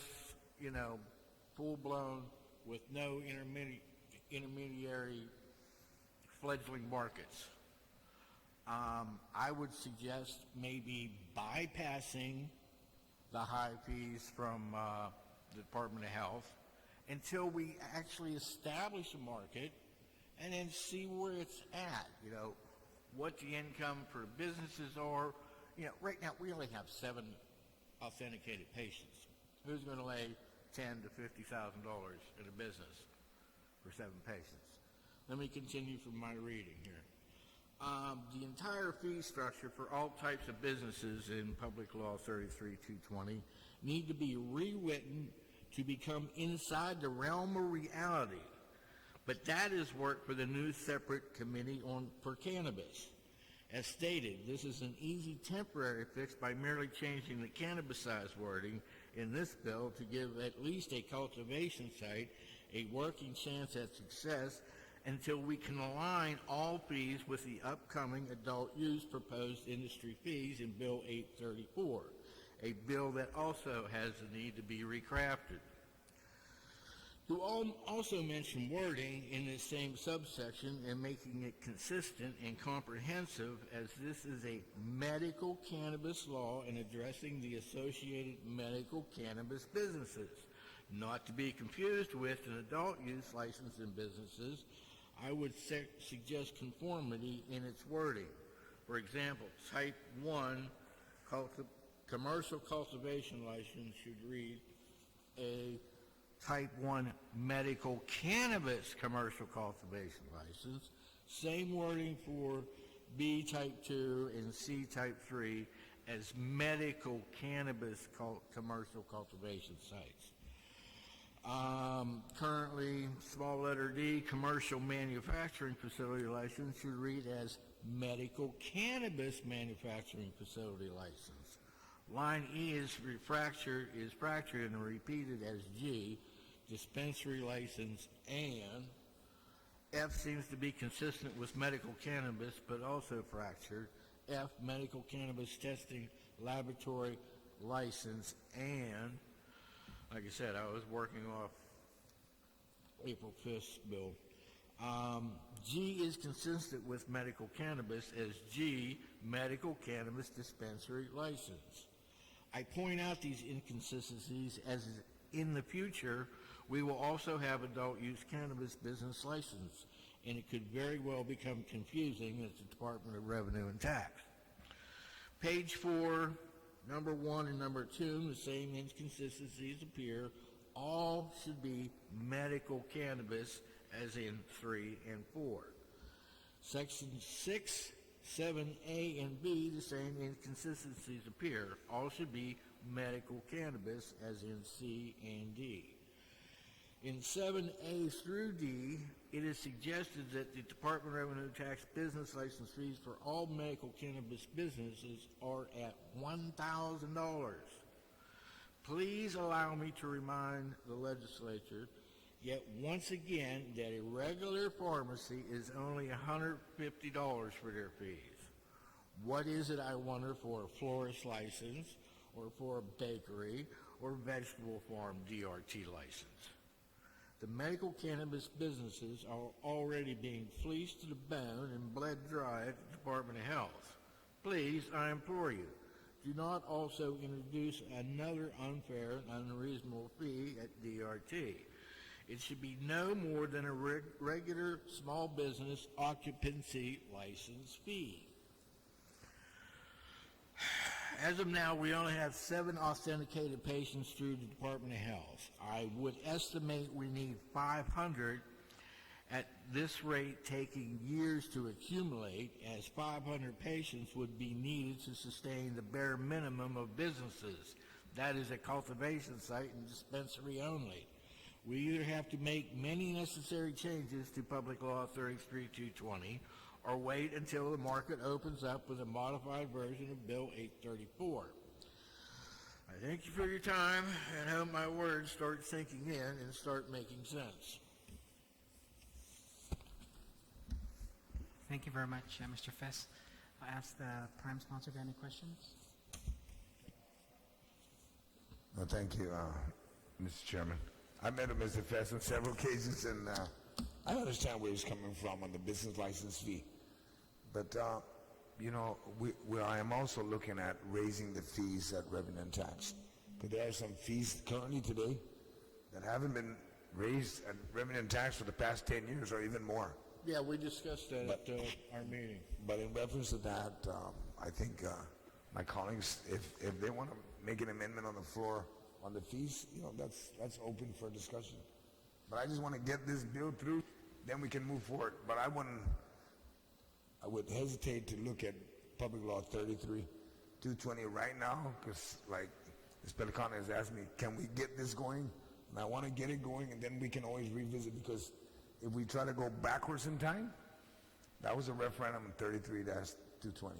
full-blown with no intermediary fledgling markets. I would suggest maybe bypassing the high fees from the Department of Health until we actually establish a market and then see where it's at, what the income for businesses are. Right now we only have 7 authenticated patients. Who's going to lay $10,000 to $50,000 in a business for 7 patients? Let me continue from my reading here. The entire fee structure for all types of businesses in Public Law 33-220 need to be rewritten to become inside the realm of reality. But that is work for the new separate committee for cannabis. As stated, this is an easy temporary fix by merely changing the cannabis-sized wording in this bill to give at least a cultivation site a working chance at success until we can align all fees with the upcoming adult use proposed industry fees in Bill 834, a bill that also has the need to be recrafted. To also mention wording in the same subsection and making it consistent and comprehensive, as this is a medical cannabis law and addressing the associated medical cannabis businesses, not to be confused with an adult use license in businesses. I would suggest conformity in its wording. For example, Type 1 commercial cultivation license should read a Type 1 medical cannabis commercial cultivation license. Same wording for B Type 2 and C Type 3 as medical cannabis commercial cultivation sites. Currently, small letter D, commercial manufacturing facility license should read as medical cannabis manufacturing facility license. Line E is fractured and repeated as G, dispensary license, and F seems to be consistent with medical cannabis but also fractured. F, medical cannabis testing laboratory license, and like I said, I was working off April 5th bill. G is consistent with medical cannabis as G, medical cannabis dispensary license. I point out these inconsistencies as in the future we will also have adult use cannabis business license, and it could very well become confusing at the Department of Revenue and Tax. Page 4, number 1 and number 2, the same inconsistencies appear. All should be medical cannabis, as in 3 and 4. Section 6, 7A and B, the same inconsistencies appear. All should be medical cannabis, as in C and D. In 7A through D, it is suggested that the Department of Revenue Tax business license fees for all medical cannabis businesses are at $1,000. Please allow me to remind the legislature yet once again that a regular pharmacy is only $150 for their fees. What is it I wonder for a florist license, or for a bakery, or vegetable farm DRT license? The medical cannabis businesses are already being fleeced to the bone and bled dry at the Department of Health. Please, I implore you, do not also introduce another unfair and unreasonable fee at DRT. It should be no more than a regular small business occupancy license fee. As of now, we only have 7 authenticated patients through the Department of Health. I would estimate we need 500, at this rate taking years to accumulate, as 500 patients would be needed to sustain the bare minimum of businesses. That is a cultivation site and dispensary only. We either have to make many necessary changes to Public Law 33-220 or wait until the market opens up with a modified version of Bill 834. I thank you for your time and hope my words start sinking in and start making sense. Thank you very much, Mr. Fess. I ask the Prime Sponsor if you have any questions. No, thank you, Mr. Chairman. I met Mr. Fess on several occasions, and I understand where he's coming from on the business license fee. But, you know, I am also looking at raising the fees at revenue and tax. But there are some fees currently today that haven't been raised at revenue and tax for the past 10 years or even more. Yeah, we discussed that at our meeting. But in reference to that, I think my colleagues, if they want to make an amendment on the floor on the fees, you know, that's open for discussion. But I just want to get this bill through, then we can move forward. But I would hesitate to look at Public Law 33-220 right now, because like Ms. Pelicano has asked me, can we get this going? And I want to get it going, and then we can always revisit, because if we try to go backwards in time, that was a referendum in 33-220.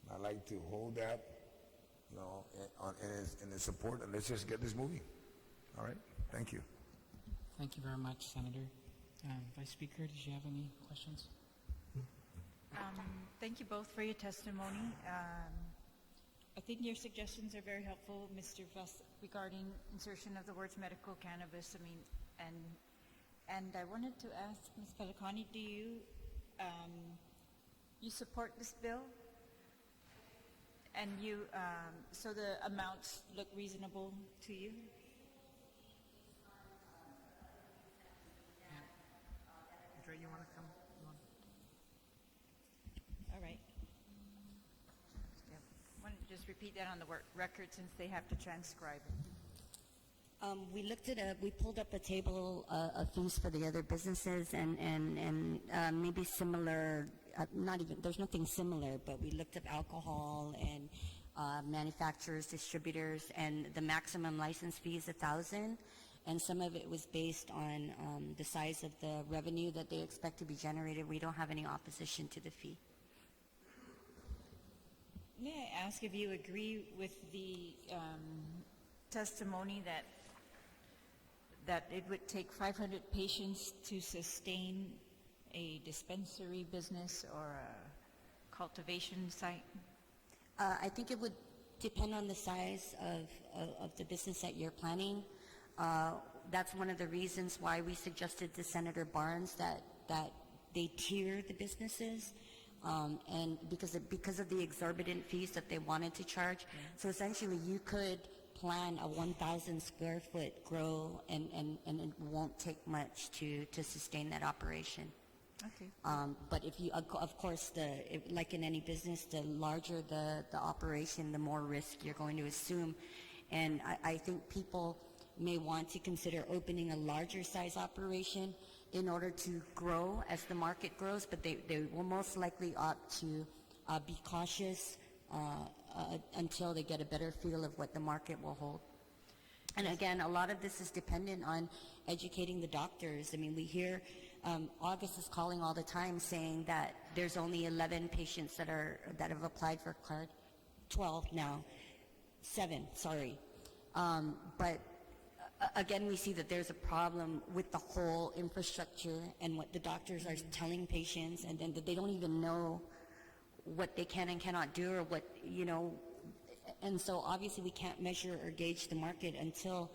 I like to hold that, you know, in its support, and let's just get this moving. All right? Thank you. Thank you very much, Senator. Vice Speaker, did you have any questions? Thank you both for your testimony. I think your suggestions are very helpful, Mr. Vest, regarding insertion of the words medical cannabis. I mean, and I wanted to ask Ms. Pelicani, do you support this bill? And you, so the amounts look reasonable to you? Andre, you want to come? All right. Yeah. Why don't you just repeat that on the record, since they have to transcribe it? We looked at we pulled up a table of fees for the other businesses, and maybe similar, there's nothing similar, but we looked at alcohol and manufacturers, distributors, and the maximum license fee is $1,000, and some of it was based on the size of the revenue that they expect to be generated. We don't have any opposition to the fee. May I ask if you agree with the testimony that it would take 500 patients to sustain a dispensary business or a cultivation site? I think it would depend on the size of the business that you're planning. That's one of the reasons why we suggested to Senator Barnes that they tier the businesses, and because of the exorbitant fees that they wanted to charge. Yeah. So essentially you could plan a 1,000 square foot grow, and it won't take much to sustain that operation. Okay. But if you, of course, like in any business, the larger the operation, the more risk you're going to assume. And I think people may want to consider opening a larger size operation in order to grow as the market grows, but they will most likely opt to be cautious until they get a better feel of what the market will hold. And again, a lot of this is dependent on educating the doctors. I mean, we hear August is calling all the time saying that there's only 11 patients that have applied for card, 12 now, 7, sorry. But again, we see that there's a problem with the whole infrastructure and what the doctors are telling patients, and then that they don't even know what they can and cannot do, or what, and so obviously we can't measure or gauge the market until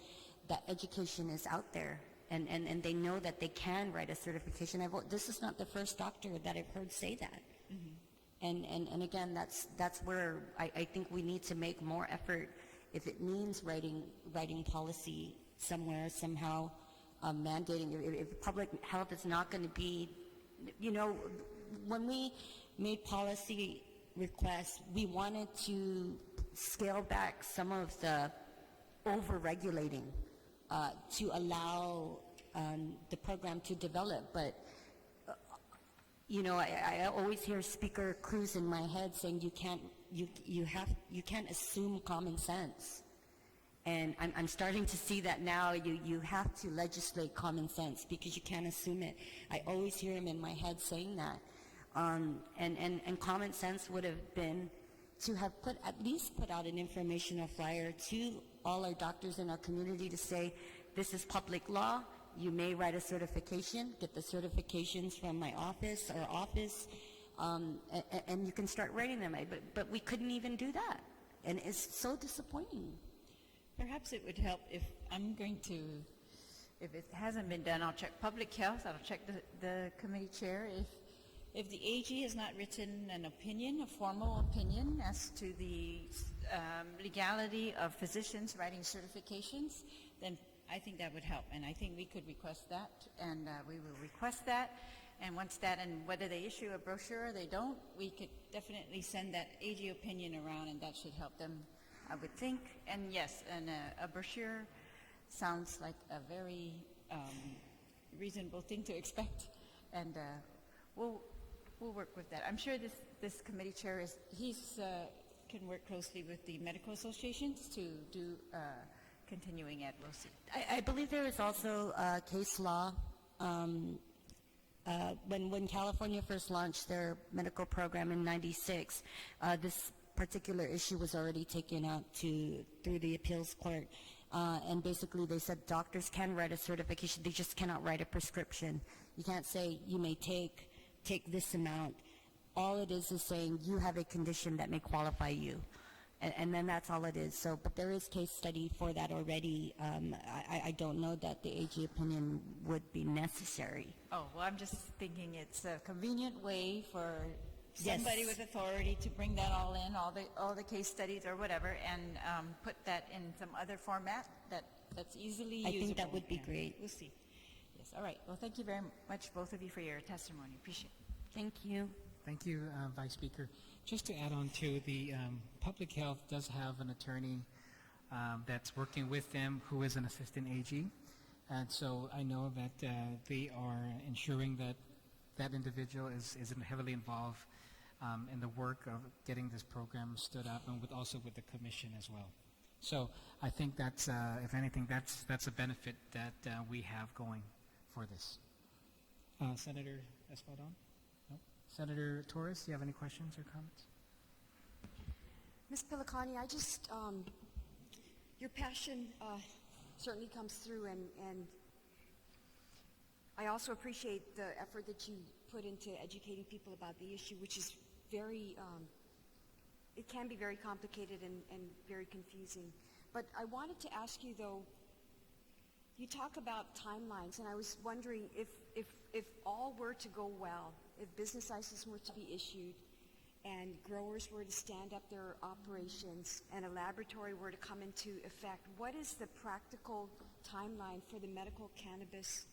that education is out there, and they know that they can write a certification. This is not the first doctor that I've heard say that. And again, that's where I think we need to make more effort. If it means writing policy somewhere, somehow, mandating, if public health is not going to be, when we made policy requests, we wanted to scale back some of the over-regulating to allow the program to develop. But I always hear Speaker Cruz in my head saying you can't assume common sense, and I'm starting to see that now. You have to legislate common sense because you can't assume it. I always hear him in my head saying that, and common sense would have been to have at least put out an informational flyer to all our doctors in our community to say, this is public law. You may write a certification, get the certifications from my office or office, and you can start writing them. But we couldn't even do that, and it's so disappointing. Perhaps it would help if it hasn't been done, I'll check public health, I'll check the committee chair. If the AG has not written an opinion, a formal opinion as to the legality of physicians writing certifications, then I think that would help, and I think we could request that, and we will request that, and once that, and whether they issue a brochure or they don't, we could definitely send that AG opinion around, and that should help them, I would think. And yes, and a brochure sounds like a very reasonable thing to expect, and we'll work with that. I'm sure this committee chair can work closely with the medical associations to do continuing ed. We'll see. I believe there is also case law. When California first launched their medical program in '96, this particular issue was already taken up through the appeals court, and basically they said doctors can write a certification, they just cannot write a prescription. You can't say you may take this amount. All it is saying you have a condition that may qualify you. And then that's all it is. So, but there is case study for that already. I don't know that the AG opinion would be necessary. Oh, well, I'm just thinking it's a convenient way for somebody with authority to bring that all in, all the case studies or whatever, and put that in some other format that's easily usable. I think that would be great. We'll see. Yes, all right. Well, thank you very much, both of you, for your testimony. Appreciate it. Thank you. Thank you, Vice Speaker. Just to add on to the public health does have an attorney that's working with them who is an assistant AG. And so I know that they are ensuring that that individual is heavily involved in the work of getting this program stood up, and also with the commission as well. So I think that's, if anything, that's a benefit that we have going for this. Senator Espadon? No? Senator Torres, do you have any questions or comments? Ms. Pelicani, I just, your passion certainly comes through, and I also appreciate the effort that you put into educating people about the issue, which is very, it can be very complicated and very confusing. But I wanted to ask you, though, you talk about timelines, and I was wondering if all were to go well, if business licenses were to be issued, and growers were to stand up their operations, and a laboratory were to come into effect, what is the practical timeline for the medical cannabis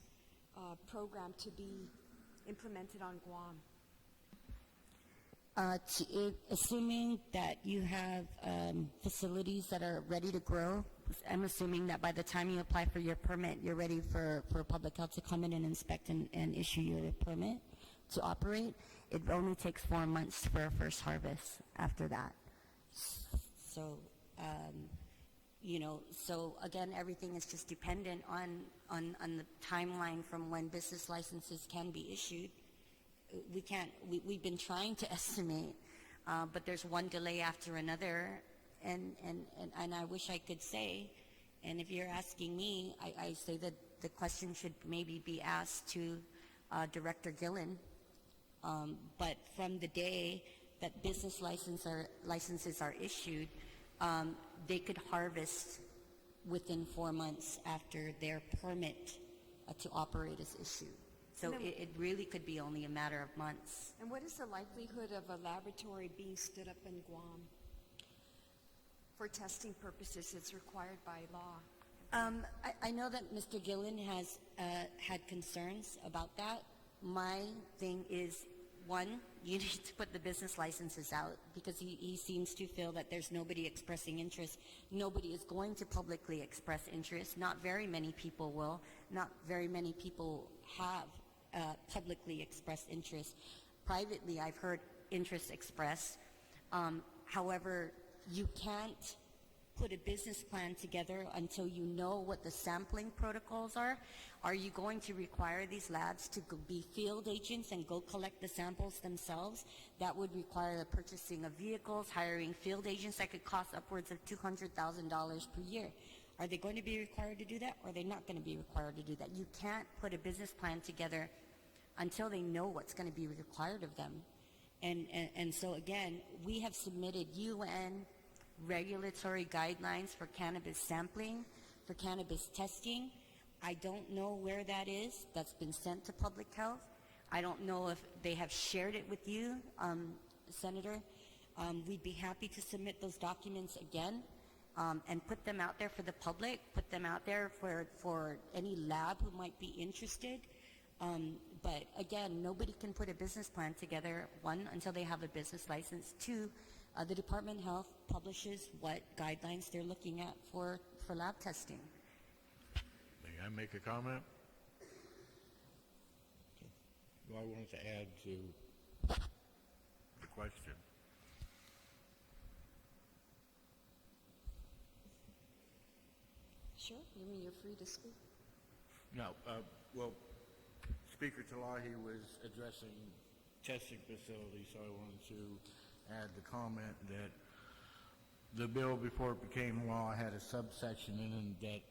program to be implemented on Guam? Assuming that you have facilities that are ready to grow, I'm assuming that by the time you apply for your permit, you're ready for public health to come in and inspect and issue your permit to operate. It only takes 4 months for a first harvest after that. So, so again, everything is just dependent on the timeline from when business licenses can be issued. We've been trying to estimate, but there's one delay after another, and I wish I could say, and if you're asking me, I say that the question should maybe be asked to Director Gillen. But from the day that business licenses are issued, they could harvest within 4 months after their permit to operate is issued. So it really could be only a matter of months. And what is the likelihood of a laboratory being stood up in Guam for testing purposes? It's required by law. I know that Mr. Gillen has had concerns about that. My thing is, one, you need to put the business licenses out, because he seems to feel that there's nobody expressing interest. Nobody is going to publicly express interest. Not very many people will. Not very many people have publicly expressed interest. Privately, I've heard interest expressed. However, you can't put a business plan together until you know what the sampling protocols are. Are you going to require these labs to be field agents and go collect the samples themselves? That would require the purchasing of vehicles, hiring field agents that could cost upwards of $200,000 per year. Are they going to be required to do that, or are they not going to be required to do that? You can't put a business plan together until they know what's going to be required of them. And so again, we have submitted UN regulatory guidelines for cannabis sampling, for cannabis testing. I don't know where that is. That's been sent to public health. I don't know if they have shared it with you, Senator. We'd be happy to submit those documents again and put them out there for the public, put them out there for any lab who might be interested. But again, nobody can put a business plan together, one, until they have a business license. Two, the Department of Health publishes what guidelines they're looking at for lab testing. May I make a comment? Well, I wanted to add to the question. Sure, you mean you're free to speak? No, well, Speaker Talahi was addressing testing facilities, so I wanted to add the comment that the bill, before it became law, had a subsection in it that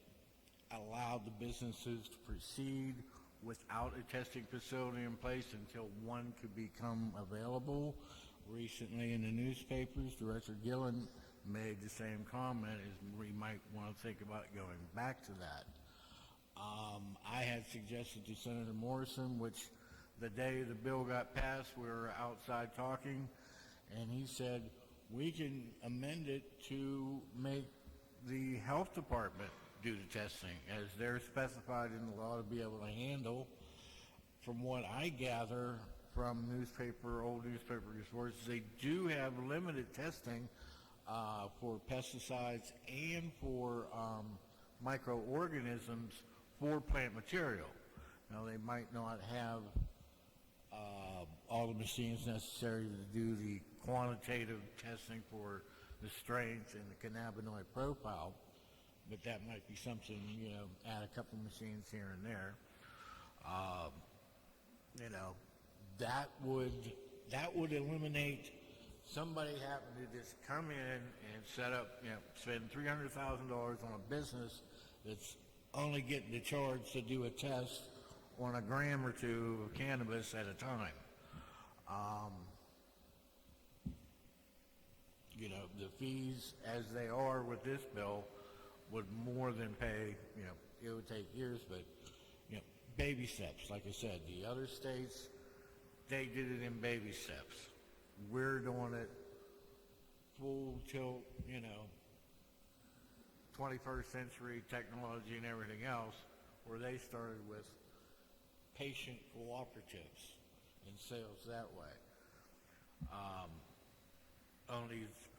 allowed the businesses to proceed without a testing facility in place until one could become available. Recently in the newspapers, Director Gillen made the same comment, as we might want to think about going back to that. I had suggested to Senator Morrison, which the day the bill got passed, we were outside talking, and he said, we can amend it to make the health department do the testing, as they're specified in the law to be able to handle. From what I gather from old newspaper reports, they do have limited testing for pesticides and for microorganisms for plant material. Now, they might not have all the machines necessary to do the quantitative testing for the strength and the cannabinoid profile, but that might be something, add a couple machines here and there. That would eliminate somebody having to just come in and set up, spend $300,000 on a business that's only getting the charge to do a test on a gram or two of cannabis at a time. The fees as they are with this bill would more than pay, it would take years, but, baby steps. Like I said, the other states, they did it in baby steps. We're doing it full tilt, 21st century technology and everything else, where they started with patient cooperatives and sales that way.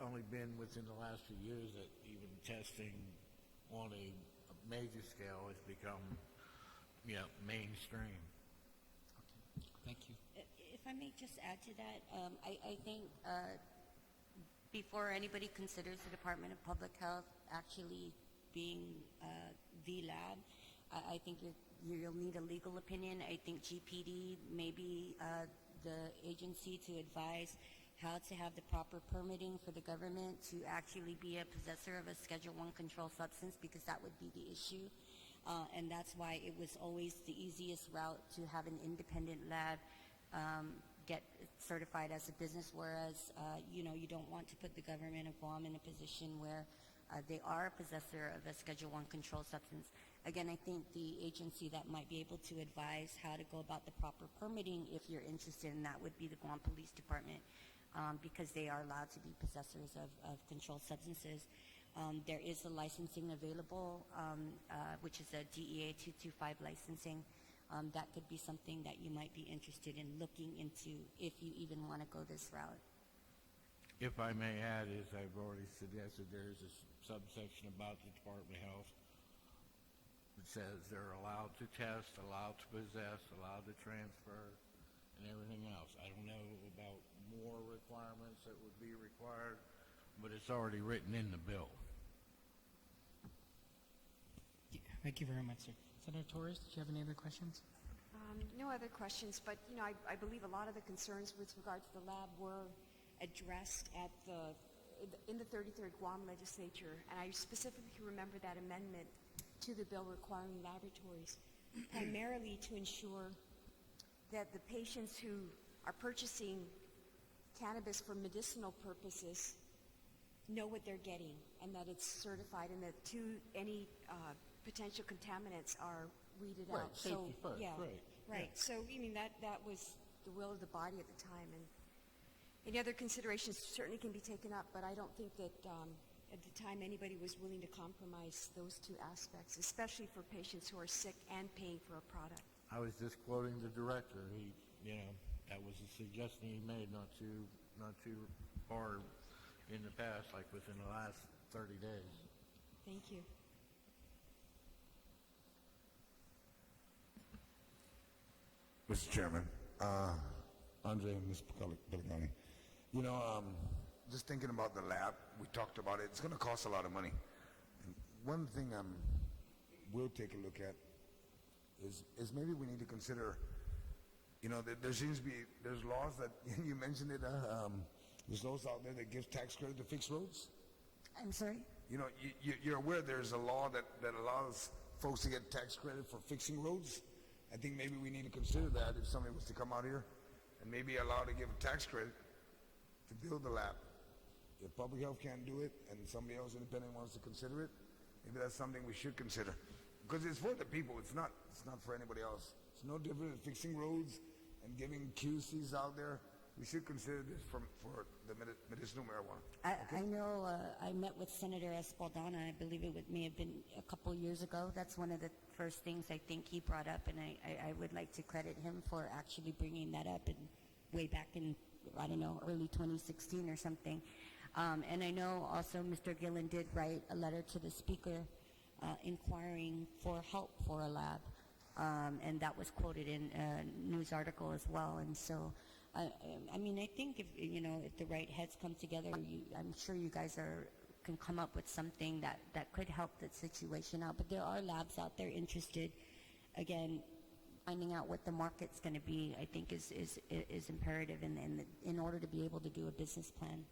Only been within the last few years that even testing on a major scale has become, mainstream. Thank you. If I may just add to that, I think before anybody considers the Department of Public Health actually being the lab, I think you'll need a legal opinion. I think GPD may be the agency to advise how to have the proper permitting for the government to actually be a possessor of a Schedule I controlled substance, because that would be the issue. And that's why it was always the easiest route to have an independent lab get certified as a business, whereas, you know, you don't want to put the government of Guam in a position where they are a possessor of a Schedule I controlled substance. Again, I think the agency that might be able to advise how to go about the proper permitting, if you're interested in that, would be the Guam Police Department, because they are allowed to be possessors of controlled substances. There is a licensing available, which is a DEA 225 licensing. That could be something that you might be interested in looking into if you even want to go this route. If I may add, as I've already suggested, there is a subsection about the Department of Health that says they're allowed to test, allowed to possess, allowed to transfer, and everything else. I don't know about more requirements that would be required, but it's already written in the bill. Thank you very much, sir. Senator Torres, did you have any other questions? No other questions, but you know, I believe a lot of the concerns with regard to the lab were addressed at in the 33rd Guam Legislature, and I specifically remember that amendment to the bill requiring laboratories, primarily to ensure that the patients who are purchasing cannabis for medicinal purposes know what they're getting, and that it's certified, and that any potential contaminants are weeded Right, out. safety first, yeah, right. So I mean that was the will of the body at the time, and any other considerations certainly can be taken up, but I don't think that at the time anybody was willing to compromise those two aspects, especially for patients who are sick and paying for a product. I was just quoting the director. He, you know, that was a suggestion he made not too far in the past, like within the last 30 days. Thank you. Mr. Chairman, Andre and Ms. Pellegrini, you know, just thinking about the lab, we talked about it. It's going to cost a lot of money. And one thing we'll take a look at is maybe we need to consider, you know, there seems to be, there's laws that, you mentioned it, there's laws out there that give tax credit to fix roads. I'm sorry? You know, you're aware there's a law that allows folks to get tax credit for fixing roads? I think maybe we need to consider that if somebody was to come out here and maybe allow to give a tax credit to build the lab. If public health can't do it and somebody else independent wants to consider it, maybe that's something we should consider. Because it's for the people, it's not for anybody else. It's no different than fixing roads and giving QCs out there. We should consider this for the medicinal marijuana. I know I met with Senator Espaldana. I believe may have been a couple years ago. That's one of the first things I think he brought up, and I would like to credit him for actually bringing that up way back in, I don't know, early 2016 or something. And I know also Mr. Gillen did write a letter to the Speaker inquiring for help for a lab, and that was quoted in a news article as well. And so, I mean, I think if the right heads come together, I'm sure you guys can come up with something that could help the situation out. But there are labs out there interested. Again, finding out what the market's going to be, I think, is imperative in order to be able to do a business plan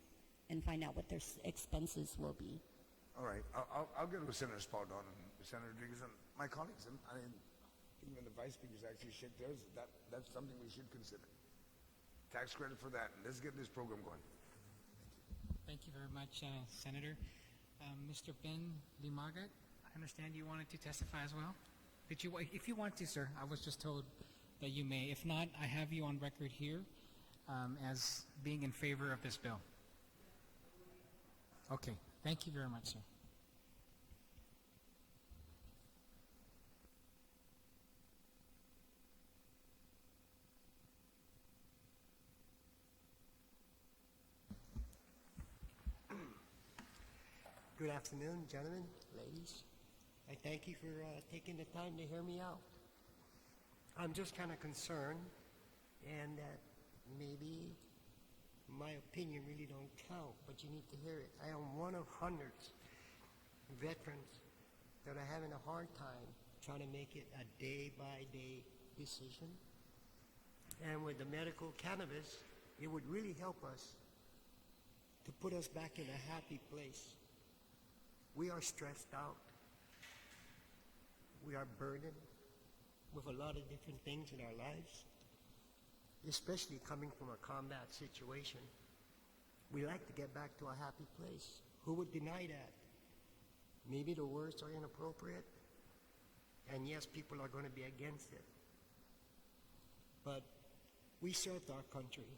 and find out what their expenses will be. All right, I'll get with Senator Spaldon and Senator Rodriguez and my colleagues, and I think even the vice speakers actually shook theirs. That's something we should consider. Tax credit for that, and let's get this program going. Thank you very much, Senator. Mr. Ben Limagat, I understand you wanted to testify as well. If you want to, sir, I was just told that you may. If not, I have you on record here as being in favor of this bill. Okay, thank you very much, sir. Good afternoon, gentlemen, ladies. I thank you for taking the time to hear me out. I'm just kind of concerned, and that maybe my opinion really don't count, but you need to hear it. I am one of hundreds of veterans that are having a hard time trying to make it a day-by-day decision. And with the medical cannabis, it would really help us to put us back in a happy place. We are stressed out. We are burdened with a lot of different things in our lives. especially coming from a combat situation. We like to get back to a happy place. Who would deny that? Maybe the words are inappropriate, and yes, people are going to be against it. But we served our country,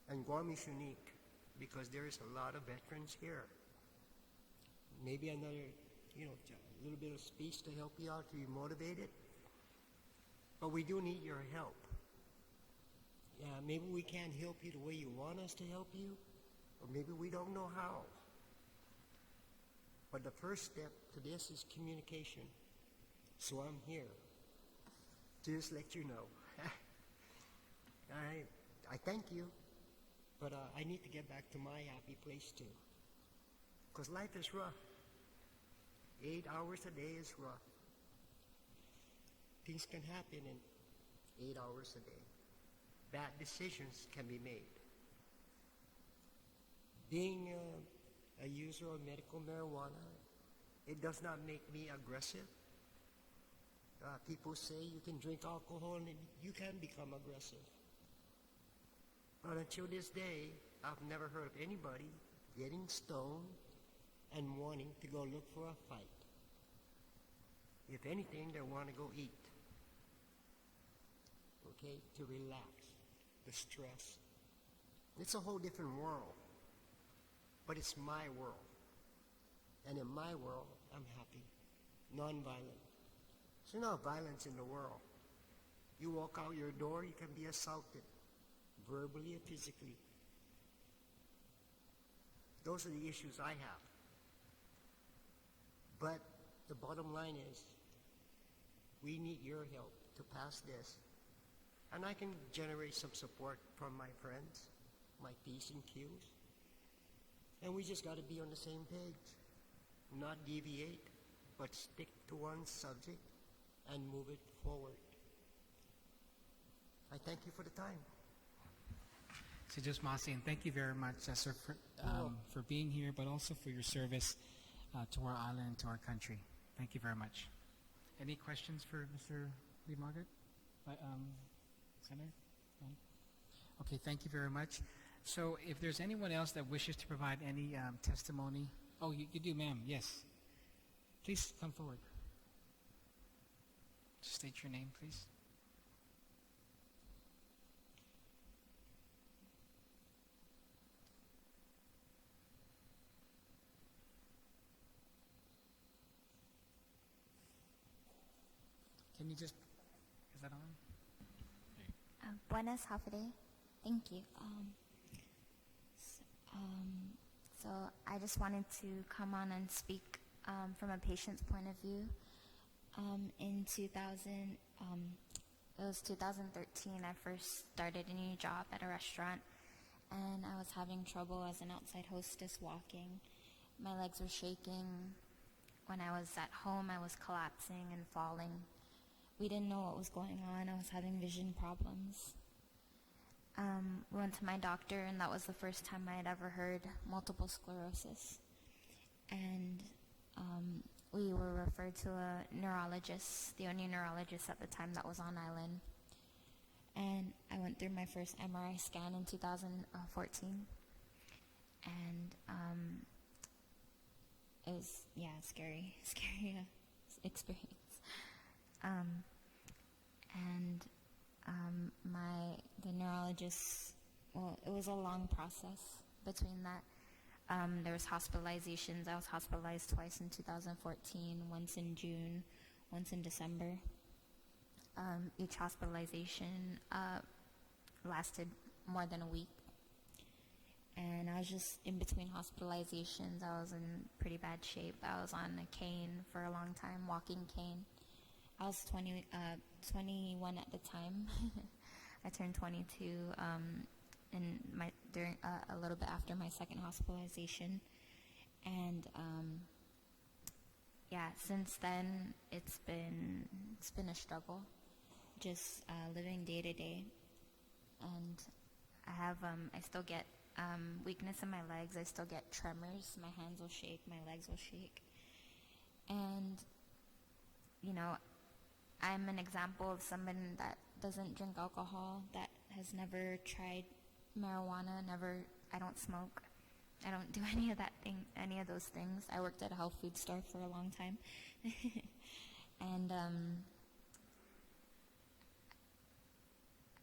and Guam is unique because there is a lot of veterans here. Maybe another, a little bit of speech to help you out, to be motivated. But we do need your help. Yeah, maybe we can't help you the way you want us to help you, or maybe we don't know how. But the first step to this is communication. So I'm here to just let you know. I thank you, but I need to get back to my happy place too. Because life is rough. 8 hours a day is rough. Things can happen in 8 hours a day. Bad decisions can be made. Being a user of medical marijuana, it does not make me aggressive. People say you can drink alcohol and you can become aggressive. But until this day, I've never heard of anybody getting stoned and wanting to go look for a fight. If anything, they want to go eat. Okay, to relax, the stress. It's a whole different world, but it's my world. And in my world, I'm happy, non-violent. There's no violence in the world. You walk out your door, you can be assaulted, verbally or physically. Those are the issues I have. But the bottom line is, we need your help to pass this. And I can generate some support from my friends, my P's and Q's. And we just got to be on the same page. Not deviate, but stick to one subject and move it forward. I thank you for the time. So just Masi, and thank you very much, sir, for being here, but also for your service to our island, to our country. Thank you very much. Any questions for Mr. Lee Margaret? Senator? No? Okay, thank you very much. So if there's anyone else that wishes to provide any testimony. Oh, you do, ma'am. Yes. Please come forward. State your name, please. Can you just, is that on? Buenas, Hafide. Thank you. So I just wanted to come on and speak from a patient's point of view. In 2000, it was 2013, I first started a new job at a restaurant, and I was having trouble as an outside hostess walking. My legs were shaking. When I was at home, I was collapsing and falling. We didn't know what was going on. I was having vision problems. We went to my doctor, and that was the first time I had ever heard multiple sclerosis. And we were referred to a neurologist, the only neurologist at the time that was on island. And I went through my first MRI scan in 2014. And it was, scary experience. The neurologist, well, it was a long process between that. There was hospitalizations. I was hospitalized twice in 2014, once in June, once in December. Each hospitalization lasted more than a week. And I was just in between hospitalizations. I was in pretty bad shape. I was on a cane for a long time, walking cane. I was 21 at the time. I turned 22 during a little bit after my second hospitalization, and since then it's been a struggle, just living day to day, and I still get weakness in my legs. I still get tremors. My hands will shake. My legs will shake, and I'm an example of someone that doesn't drink alcohol, that has never tried marijuana, I don't smoke. I don't do any of those things. I worked at a health food store for a long time. And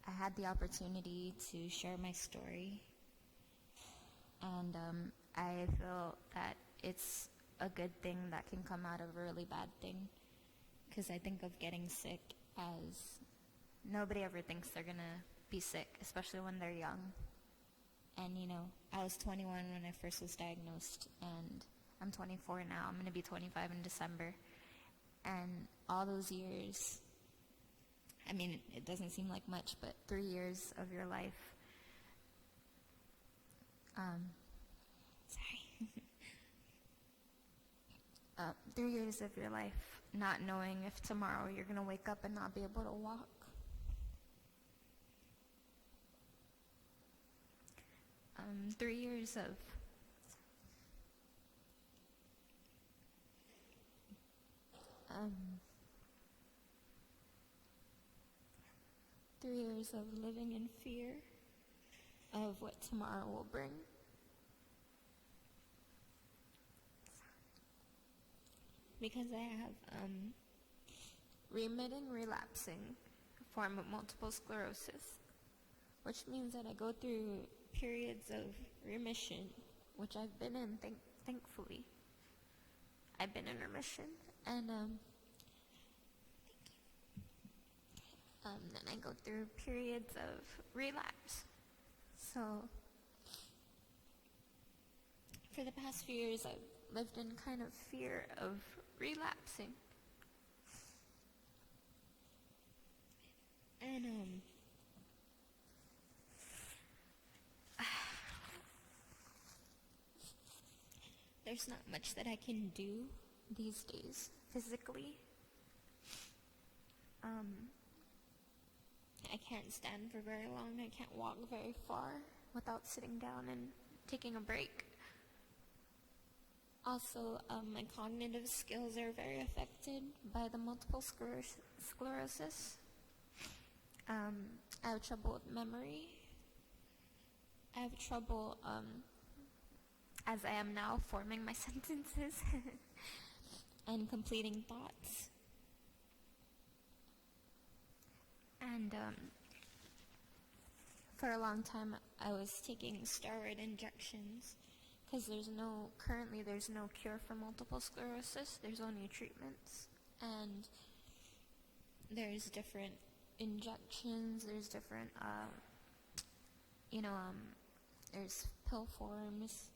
I had the opportunity to share my story. And I feel that it's a good thing that can come out of a really bad thing. Because I think of getting sick as nobody ever thinks they're going to be sick, especially when they're young. And, I was 21 when I first was diagnosed, and I'm 24 now. I'm going to be 25 in December. And all those years, it doesn't seem like much, but 3 years of your life, 3 years of your life not knowing if tomorrow you're going to wake up and not be able to walk. 3 years of 3 years of living in fear of what tomorrow will bring. Because I have remitting relapsing form of multiple sclerosis, which means that I go through periods of remission, which I've been in, thankfully. I've been in remission, and then I go through periods of relapse. So, for the past few years, I've lived in kind of fear of relapsing. And, there's not much that I can do these days physically. I can't stand for very long. I can't walk very far without sitting down and taking a break. Also, my cognitive skills are very affected by the multiple sclerosis. I have trouble with memory. I have trouble, as I am now, forming my sentences and completing thoughts. And for a long time, I was taking steroid injections because currently there's no cure for multiple sclerosis. There's only treatments, and there's different injections. There's different, there's pill forms,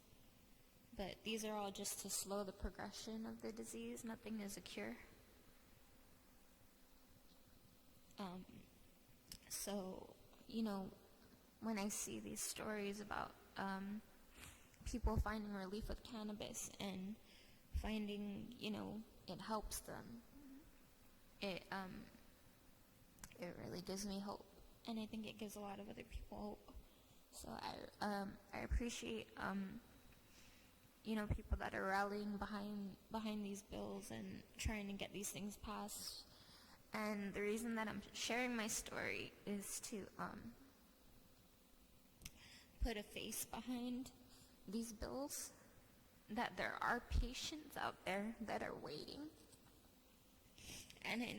but these are all just to slow the progression of the disease. Nothing is a cure. So, when I see these stories about people finding relief with cannabis and finding, it helps them, it really gives me hope, and I think it gives a lot of other people hope. So I appreciate, people that are rallying behind these bills and trying to get these things passed. And the reason that I'm sharing my story is to put a face behind these bills, that there are patients out there that are waiting. And I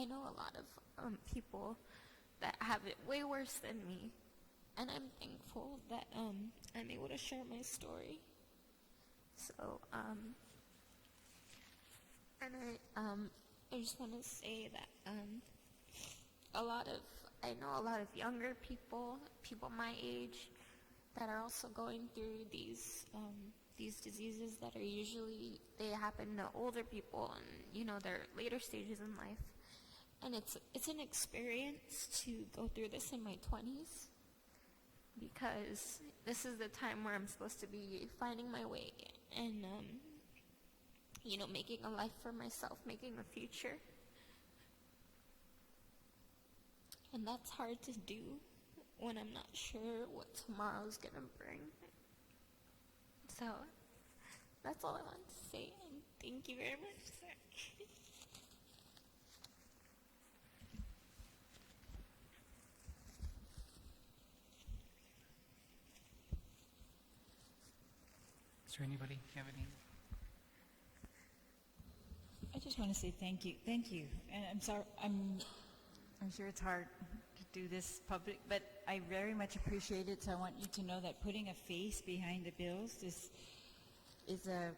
know a lot of people that have it way worse than me. And I'm thankful that I'm able to share my story. So, I just want to say that I know a lot of younger people my age, that are also going through these diseases that are usually, they happen to older people and, their later stages in life. And it's an experience to go through this in my 20s, because this is the time where I'm supposed to be finding my way and, making a life for myself, making a future. And that's hard to do when I'm not sure what tomorrow's gonna bring. So, that's all I want to say, and thank you very much, sir. Legislature, anybody have any? I just want to say thank you, and I'm sorry. I'm sure it's hard to do this public, but I very much appreciate it. So I want you to know that putting a face behind the bills is a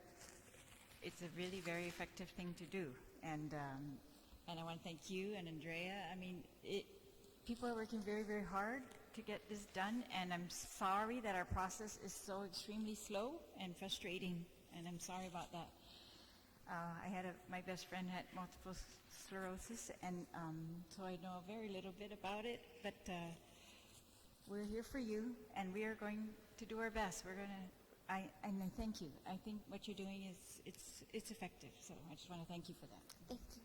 really very effective thing to do. And I want to thank you and Andrea. I mean, people are working very, very hard to get this done, and I'm sorry that our process is so extremely slow and frustrating, and I'm sorry about that. My best friend had multiple sclerosis, and so I know very little bit about it, but we're here for you, and we are going to do our best. I thank you. I think what you're doing it's effective, so I just want to thank you for that. Thank you.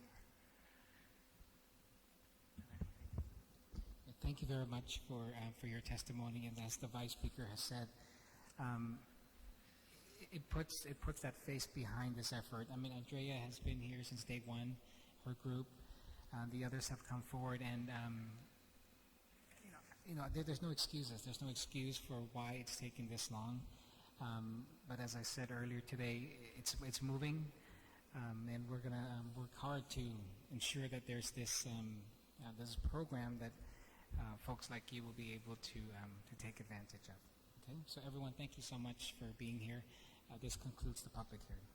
Thank you very much for your testimony, and as the Vice Speaker has said, it puts that face behind this effort. I mean, Andrea has been here since day one, her group. The others have come forward, and there's no excuses. There's no excuse for why it's taking this long. But as I said earlier today, it's moving, and we're going to work hard to ensure that there's this program that folks like you will be able to take advantage of. Okay, so everyone, thank you so much for being here. This concludes the public hearing.